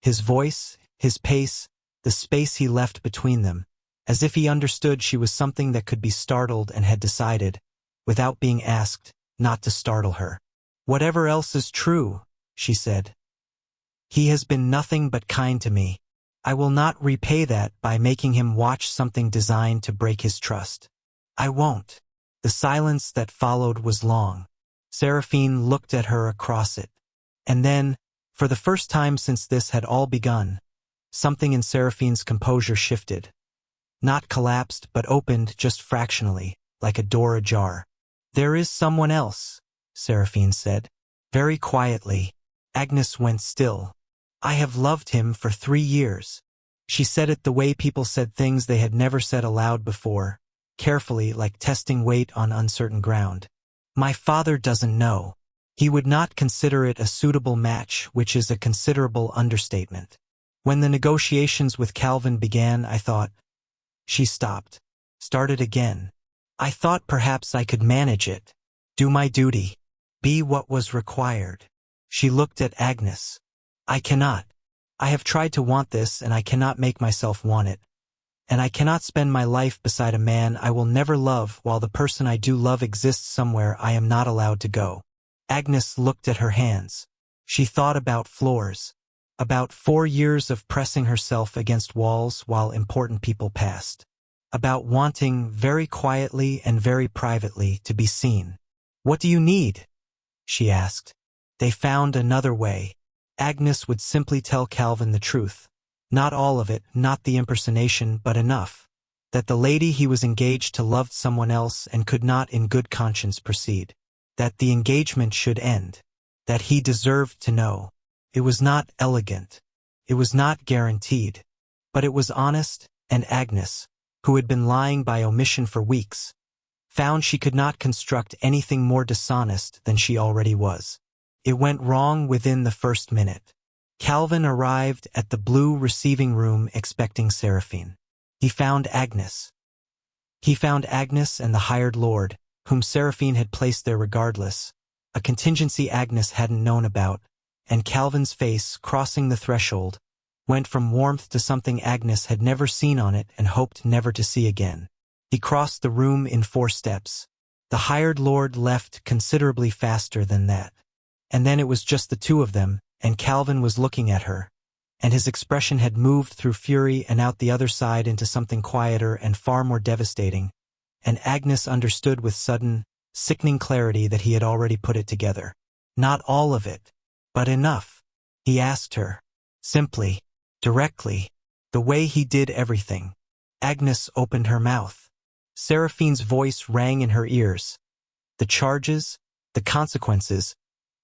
Speaker 1: His voice, his pace, the space he left between them, as if he understood she was something that could be startled and had decided, without being asked, not to startle her. "Whatever else is true," she said. "He has been nothing but kind to me. I will not repay that by making him watch something designed to break his trust. I won't." The silence that followed was long. Seraphine looked at her across it. And then, for the first time since this had all begun, something in Seraphine's composure shifted. Not collapsed, but opened just fractionally, like a door ajar. "There is someone else," Seraphine said. Very quietly. Agnes went still. "I have loved him for 3 years." She said it the way people said things they had never said aloud before, carefully, like testing weight on uncertain ground. "My father doesn't know. He would not consider it a suitable match, which is a considerable understatement. When the negotiations with Calvin began, I thought—" She stopped. Started again. "I thought perhaps I could manage it. Do my duty. Be what was required." She looked at Agnes. "I cannot. I have tried to want this, and I cannot make myself want it. And I cannot spend my life beside a man I will never love while the person I do love exists somewhere I am not allowed to go." Agnes looked at her hands. She thought about floors. About 4 years of pressing herself against walls while important people passed. About wanting, very quietly and very privately, to be seen. "What do you need?" she asked. They found another way. Agnes would simply tell Calvin the truth. Not all of it, not the impersonation, but enough. That the lady he was engaged to loved someone else and could not in good conscience proceed. That the engagement should end. That he deserved to know. It was not elegant. It was not guaranteed. But it was honest, and Agnes, who had been lying by omission for weeks, found she could not construct anything more dishonest than she already was. It went wrong within the first minute. Calvin arrived at the blue receiving room expecting Seraphine. He found Agnes. He found Agnes and the hired lord, whom Seraphine had placed there regardless, a contingency Agnes hadn't known about, and Calvin's face, crossing the threshold, went from warmth to something Agnes had never seen on it and hoped never to see again. He crossed the room in 4 steps. The hired lord left considerably faster than that. And then it was just the two of them, and Calvin was looking at her, and his expression had moved through fury and out the other side into something quieter and far more devastating, and Agnes understood with sudden, sickening clarity that he had already put it together. Not all of it, but enough. He asked her, simply, directly, the way he did everything. Agnes opened her mouth. Seraphine's voice rang in her ears. The charges, the consequences,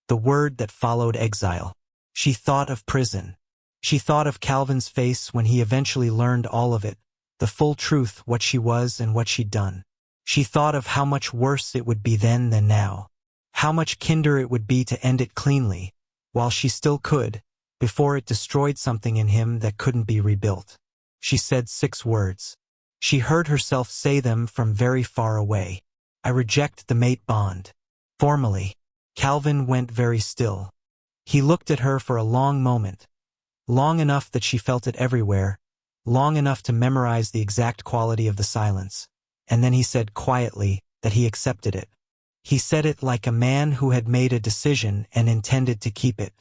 Speaker 1: the word that followed exile. She thought of prison. She thought of Calvin's face when he eventually learned all of it, the full truth, what she was and what she'd done. She thought of how much worse it would be then than now. How much kinder it would be to end it cleanly, while she still could, before it destroyed something in him that couldn't be rebuilt. She said 6 words. She heard herself say them from very far away. I reject the mate bond. Formally. Calvin went very still. He looked at her for a long moment. Long enough that she felt it everywhere, long enough to memorize the exact quality of the silence. And then he said quietly that he accepted it. He said it like a man who had made a decision and intended to keep it.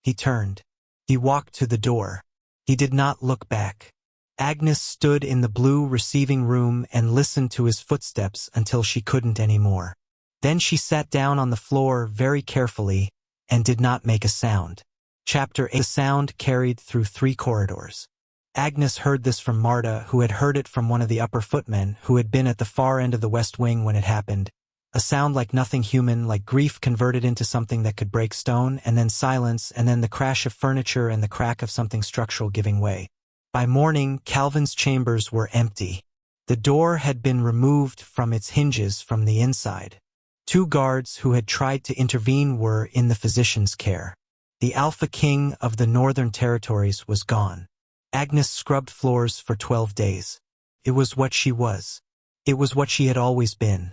Speaker 1: He turned. He walked to the door. He did not look back. Agnes stood in the blue receiving room and listened to his footsteps until she couldn't anymore. Then she sat down on the floor very carefully and did not make a sound. Chapter 8. The sound carried through 3 corridors. Agnes heard this from Marta, who had heard it from one of the upper footmen who had been at the far end of the west wing when it happened. A sound like nothing human, like grief converted into something that could break stone, and then silence, and then the crash of furniture and the crack of something structural giving way. By morning, Calvin's chambers were empty. The door had been removed from its hinges from the inside. 2 guards who had tried to intervene were in the physician's care. The Alpha King of the Northern Territories was gone. Agnes scrubbed floors for 12 days. It was what she was. It was what she had always been.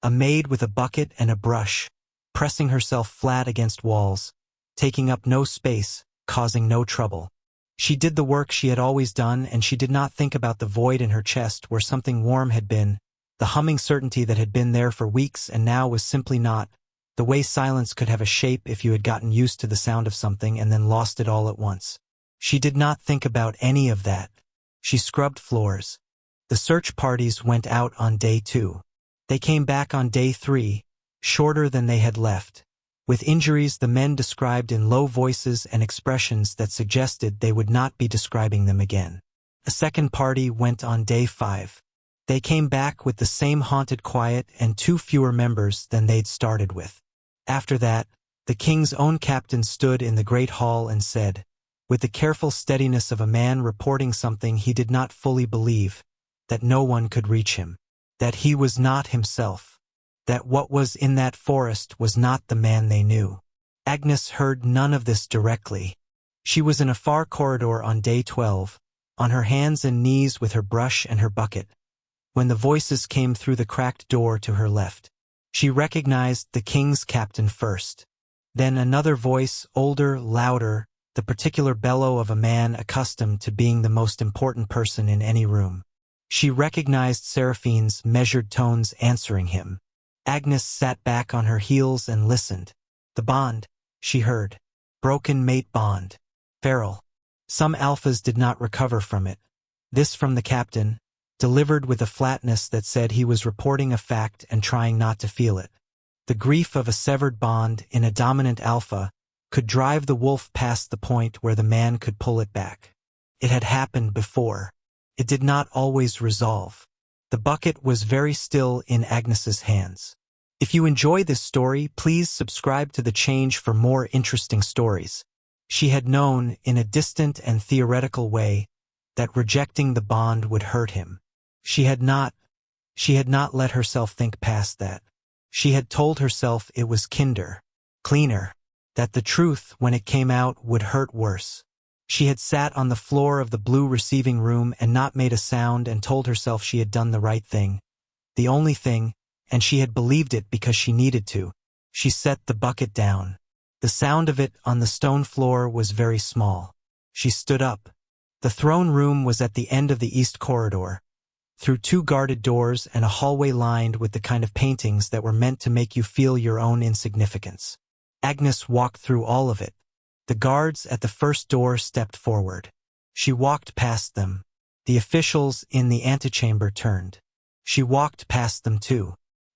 Speaker 1: A maid with a bucket and a brush, pressing herself flat against walls, taking up no space, causing no trouble. She did the work she had always done, and she did not think about the void in her chest where something warm had been, the humming certainty that had been there for weeks and now was simply not, the way silence could have a shape if you had gotten used to the sound of something and then lost it all at once. She did not think about any of that. She scrubbed floors. The search parties went out on day 2. They came back on day 3, shorter than they had left, with injuries the men described in low voices and expressions that suggested they would not be describing them again. A second party went on day 5. They came back with the same haunted quiet and 2 fewer members than they'd started with. After that, the king's own captain stood in the great hall and said, with the careful steadiness of a man reporting something he did not fully believe, that no one could reach him. That he was not himself, that what was in that forest was not the man they knew. Agnes heard none of this directly. She was in a far corridor on day 12, on her hands and knees with her brush and her bucket, when the voices came through the cracked door to her left. She recognized the king's captain first. Then another voice, older, louder, the particular bellow of a man accustomed to being the most important person in any room. She recognized Seraphine's measured tones answering him. Agnes sat back on her heels and listened. The bond, she heard. Broken mate bond. Feral. Some alphas did not recover from it. This from the captain, delivered with a flatness that said he was reporting a fact and trying not to feel it. The grief of a severed bond in a dominant alpha could drive the wolf past the point where the man could pull it back. It had happened before. It did not always resolve. The bucket was very still in Agnes's hands. If you enjoy this story, please subscribe to The Change for more interesting stories. She had known, in a distant and theoretical way, that rejecting the bond would hurt him. She had not let herself think past that. She had told herself it was kinder, cleaner, that the truth, when it came out, would hurt worse. She had sat on the floor of the blue receiving room and not made a sound and told herself she had done the right thing, the only thing, and she had believed it because she needed to. She set the bucket down. The sound of it on the stone floor was very small. She stood up. The throne room was at the end of the east corridor, through 2 guarded doors and a hallway lined with the kind of paintings that were meant to make you feel your own insignificance. Agnes walked through all of it. The guards at the first door stepped forward. She walked past them. The officials in the antechamber turned. She walked past them too.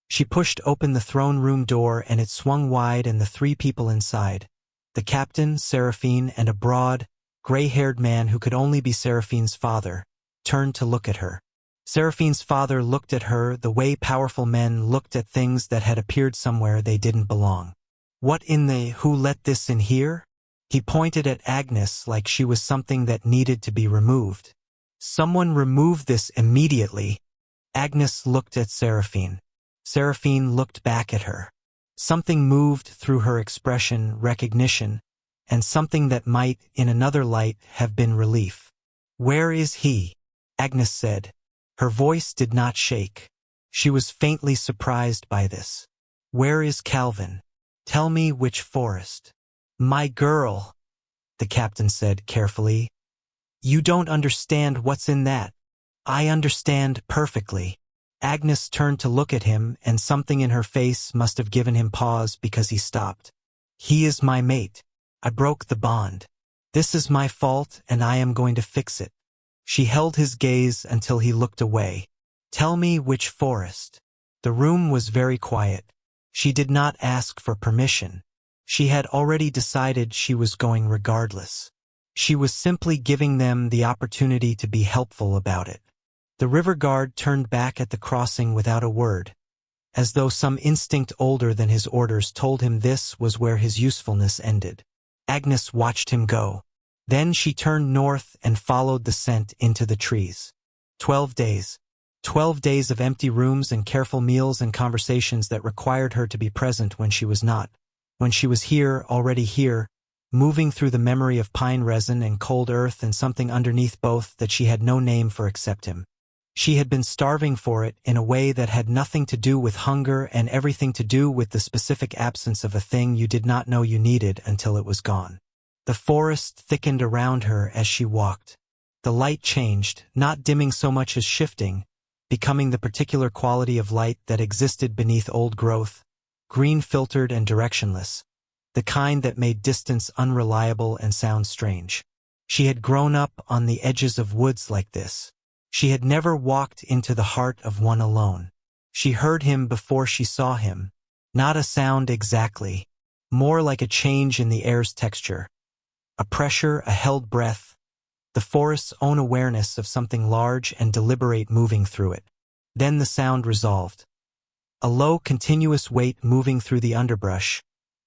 Speaker 1: She pushed open the throne room door and it swung wide, and the 3 people inside, the captain, Seraphine, and a broad, gray-haired man who could only be Seraphine's father, turned to look at her. Seraphine's father looked at her the way powerful men looked at things that had appeared somewhere they didn't belong. What in the who let this in here? He pointed at Agnes like she was something that needed to be removed. Someone remove this immediately. Agnes looked at Seraphine. Seraphine looked back at her. Something moved through her expression, recognition, and something that might, in another light, have been relief. "Where is he?" Agnes said. Her voice did not shake. She was faintly surprised by this. "Where is Calvin? Tell me which forest." "My girl," the captain said carefully. "You don't understand what's in that." "I understand perfectly." Agnes turned to look at him, and something in her face must have given him pause because he stopped. "He is my mate. I broke the bond. This is my fault, and I am going to fix it." She held his gaze until he looked away. "Tell me which forest." The room was very quiet. She did not ask for permission. She had already decided she was going regardless. She was simply giving them the opportunity to be helpful about it. The river guard turned back at the crossing without a word, as though some instinct older than his orders told him this was where his usefulness ended. Agnes watched him go. Then she turned north and followed the scent into the trees. 12 days. 12 days of empty rooms and careful meals and conversations that required her to be present when she was not. When she was here, already here, moving through the memory of pine resin and cold earth and something underneath both that she had no name for except him. She had been starving for it in a way that had nothing to do with hunger and everything to do with the specific absence of a thing you did not know you needed until it was gone. The forest thickened around her as she walked. The light changed, not dimming so much as shifting, becoming the particular quality of light that existed beneath old growth, green-filtered and directionless, the kind that made distance unreliable and sound strange. She had grown up on the edges of woods like this. She had never walked into the heart of one alone. She heard him before she saw him. Not a sound exactly, more like a change in the air's texture. A pressure, a held breath, the forest's own awareness of something large and deliberate moving through it. Then the sound resolved. A low, continuous weight moving through the underbrush,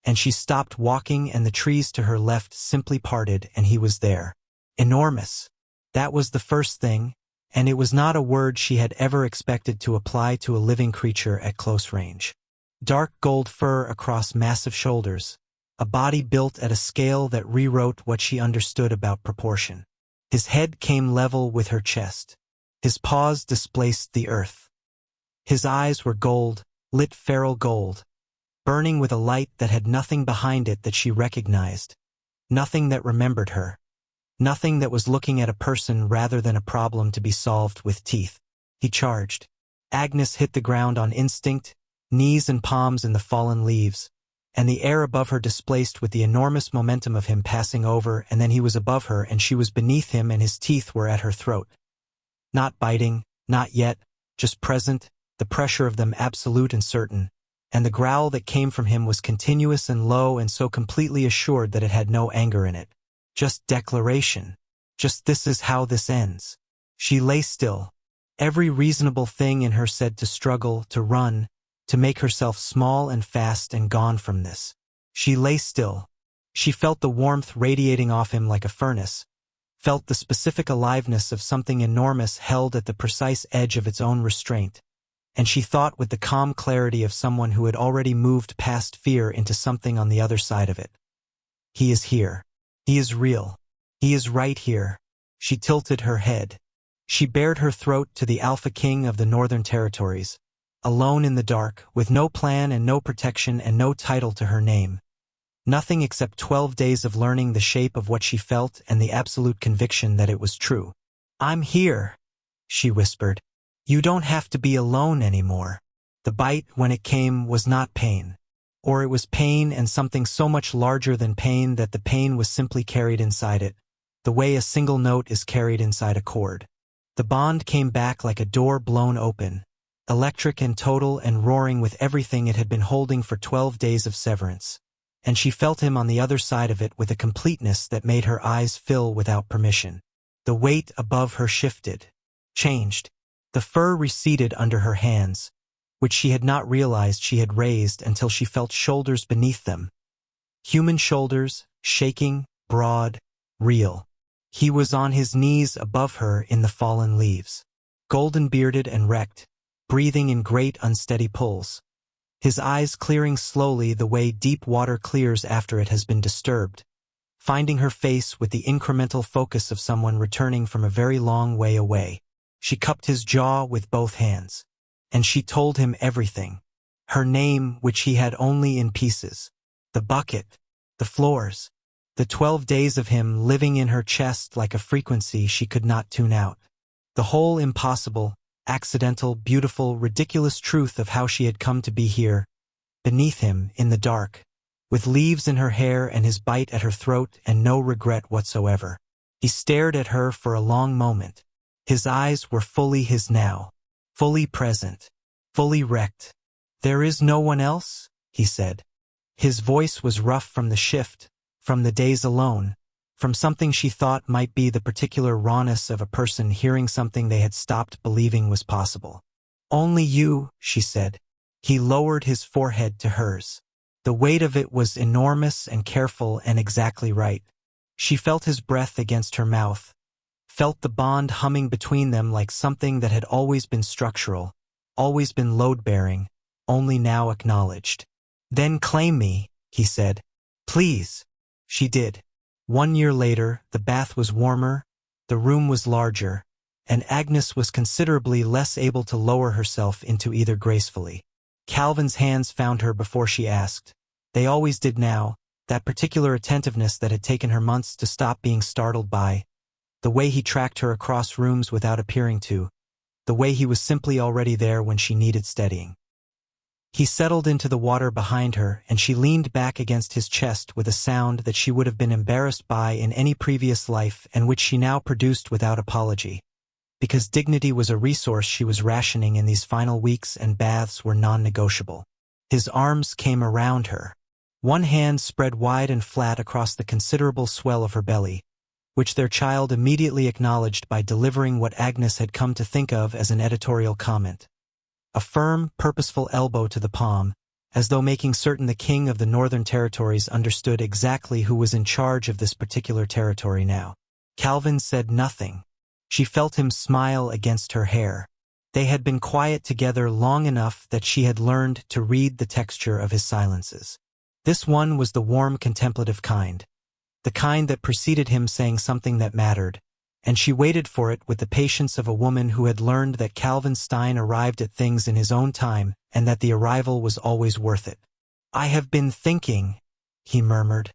Speaker 1: and she stopped walking and the trees to her left simply parted and he was there. Enormous. That was the first thing, and it was not a word she had ever expected to apply to a living creature at close range. Dark gold fur across massive shoulders, a body built at a scale that rewrote what she understood about proportion. His head came level with her chest. His paws displaced the earth. His eyes were gold, lit feral gold, burning with a light that had nothing behind it that she recognized, nothing that remembered her, nothing that was looking at a person rather than a problem to be solved with teeth. He charged. Agnes hit the ground on instinct, knees and palms in the fallen leaves, and the air above her displaced with the enormous momentum of him passing over, and then he was above her and she was beneath him and his teeth were at her throat. Not biting, not yet, just present, the pressure of them absolute and certain, and the growl that came from him was continuous and low and so completely assured that it had no anger in it. Just declaration. Just this is how this ends. She lay still. Every reasonable thing in her said to struggle, to run, to make herself small and fast and gone from this. She lay still. She felt the warmth radiating off him like a furnace, felt the specific aliveness of something enormous held at the precise edge of its own restraint, and she thought with the calm clarity of someone who had already moved past fear into something on the other side of it. He is here. He is real. He is right here. She tilted her head. She bared her throat to the Alpha King of the Northern Territories, alone in the dark, with no plan and no protection and no title to her name. Nothing except 12 days of learning the shape of what she felt and the absolute conviction that it was true. "I'm here," she whispered. "You don't have to be alone anymore." The bite, when it came, was not pain. Or it was pain and something so much larger than pain that the pain was simply carried inside it, the way a single note is carried inside a chord. The bond came back like a door blown open, electric and total and roaring with everything it had been holding for 12 days of severance, and she felt him on the other side of it with a completeness that made her eyes fill without permission. The weight above her shifted, changed. The fur receded under her hands, which she had not realized she had raised until she felt shoulders beneath them. Human shoulders, shaking, broad, real. He was on his knees above her in the fallen leaves, golden-bearded and wrecked, breathing in great unsteady pulls. His eyes clearing slowly the way deep water clears after it has been disturbed, finding her face with the incremental focus of someone returning from a very long way away. She cupped his jaw with both hands. And she told him everything. Her name, which he had only in pieces. The bucket. The floors. The 12 days of him living in her chest like a frequency she could not tune out. The whole impossible, accidental, beautiful, ridiculous truth of how she had come to be here, beneath him, in the dark, with leaves in her hair and his bite at her throat and no regret whatsoever. He stared at her for a long moment. His eyes were fully his now. Fully present, fully wrecked. "There is no one else?" he said. His voice was rough from the shift, from the days alone, from something she thought might be the particular rawness of a person hearing something they had stopped believing was possible. "Only you," she said. He lowered his forehead to hers. The weight of it was enormous and careful and exactly right. She felt his breath against her mouth, felt the bond humming between them like something that had always been structural, always been load-bearing, only now acknowledged. "Then claim me," he said. "Please." She did. 1 year later, the bath was warmer, the room was larger, and Agnes was considerably less able to lower herself into either gracefully. Calvin's hands found her before she asked. They always did now, that particular attentiveness that had taken her months to stop being startled by. The way he tracked her across rooms without appearing to, the way he was simply already there when she needed steadying. He settled into the water behind her, and she leaned back against his chest with a sound that she would have been embarrassed by in any previous life and which she now produced without apology. Because dignity was a resource she was rationing in these final weeks and baths were non-negotiable. His arms came around her. One hand spread wide and flat across the considerable swell of her belly, which their child immediately acknowledged by delivering what Agnes had come to think of as an editorial comment. A firm, purposeful elbow to the palm, as though making certain the king of the Northern Territories understood exactly who was in charge of this particular territory now. Calvin said nothing. She felt him smile against her hair. They had been quiet together long enough that she had learned to read the texture of his silences. This one was the warm, contemplative kind. The kind that preceded him saying something that mattered, and she waited for it with the patience of a woman who had learned that Calvin Stein arrived at things in his own time and that the arrival was always worth it. "I have been thinking," he murmured.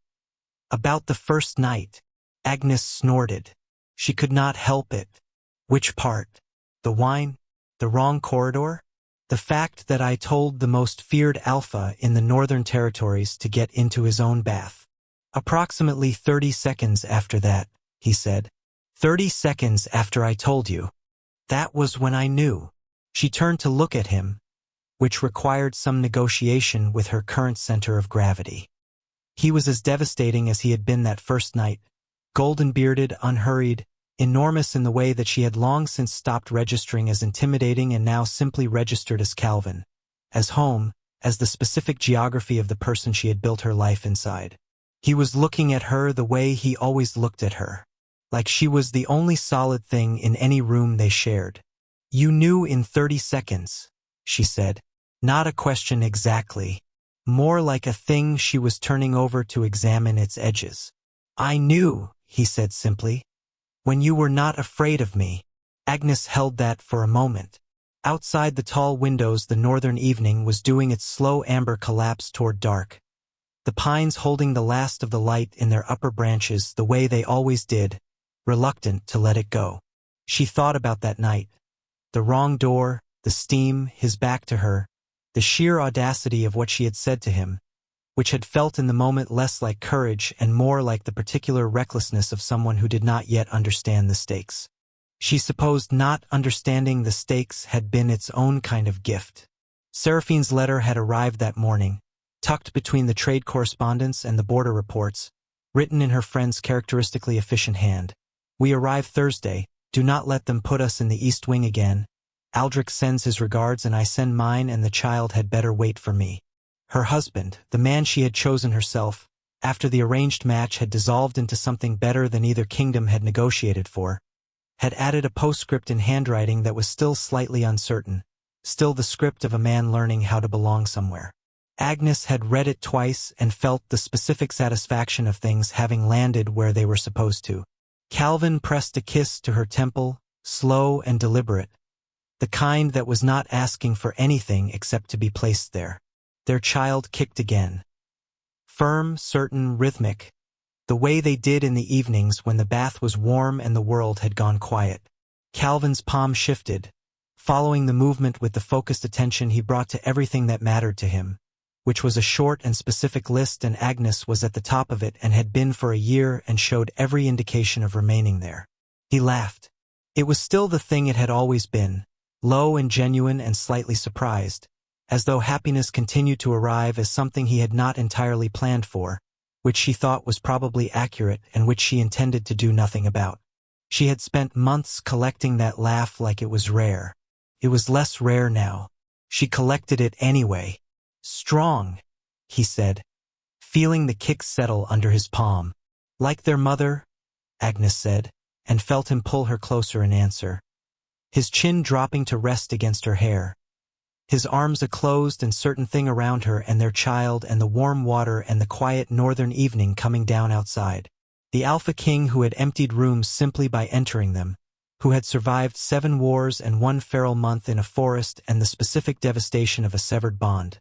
Speaker 1: "About the first night." Agnes snorted. She could not help it. "Which part? The wine? The wrong corridor? The fact that I told the most feared alpha in the Northern Territories to get into his own bath." "Approximately 30 seconds after that," he said. 30 seconds after I told you. That was when I knew." She turned to look at him, which required some negotiation with her current center of gravity. He was as devastating as he had been that first night, golden-bearded, unhurried, enormous in the way that she had long since stopped registering as intimidating and now simply registered as Calvin, as home, as the specific geography of the person she had built her life inside. He was looking at her the way he always looked at her, like she was the only solid thing in any room they shared. "You knew in 30 seconds, she said. Not a question exactly. More like a thing she was turning over to examine its edges. "I knew," he said simply. "When you were not afraid of me." Agnes held that for a moment. Outside the tall windows the northern evening was doing its slow amber collapse toward dark. The pines holding the last of the light in their upper branches the way they always did, reluctant to let it go. She thought about that night. The wrong door, the steam, his back to her, the sheer audacity of what she had said to him, which had felt in the moment less like courage and more like the particular recklessness of someone who did not yet understand the stakes. She supposed not understanding the stakes had been its own kind of gift. Seraphine's letter had arrived that morning, tucked between the trade correspondence and the border reports, written in her friend's characteristically efficient hand. "We arrive Thursday. Do not let them put us in the East Wing again. Aldrich sends his regards and I send mine, and the child had better wait for me. Her husband, the man she had chosen herself, after the arranged match had dissolved into something better than either kingdom had negotiated for, had added a postscript in handwriting that was still slightly uncertain, still the script of a man learning how to belong somewhere. Agnes had read it twice and felt the specific satisfaction of things having landed where they were supposed to. Calvin pressed a kiss to her temple, slow and deliberate, the kind that was not asking for anything except to be placed there. Their child kicked again. Firm, certain, rhythmic, the way they did in the evenings when the bath was warm and the world had gone quiet. Calvin's palm shifted, following the movement with the focused attention he brought to everything that mattered to him, which was a short and specific list, and Agnes was at the top of it and had been for a year and showed every indication of remaining there. He laughed. It was still the thing it had always been, low and genuine and slightly surprised, as though happiness continued to arrive as something he had not entirely planned for, which she thought was probably accurate and which she intended to do nothing about. She had spent months collecting that laugh like it was rare. It was less rare now. She collected it anyway. Strong, he said, feeling the kick settle under his palm. Like their mother, Agnes said, and felt him pull her closer in answer, his chin dropping to rest against her hair, his arms a closed and certain thing around her and their child and the warm water and the quiet northern evening coming down outside. The Alpha King who had emptied rooms simply by entering them, who had survived 7 wars and 1 feral month in a forest and the specific devastation of a severed bond,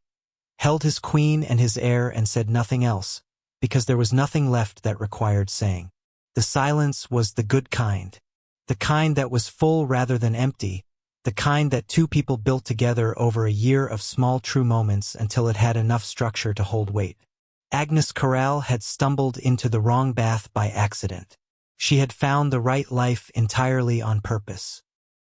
Speaker 1: held his queen and his heir and said nothing else, because there was nothing left that required saying. The silence was the good kind, the kind that was full rather than empty, the kind that 2 people built together over a year of small true moments until it had enough structure to hold weight. Agnes Corral had stumbled into the wrong bath by accident. She had found the right life entirely on purpose.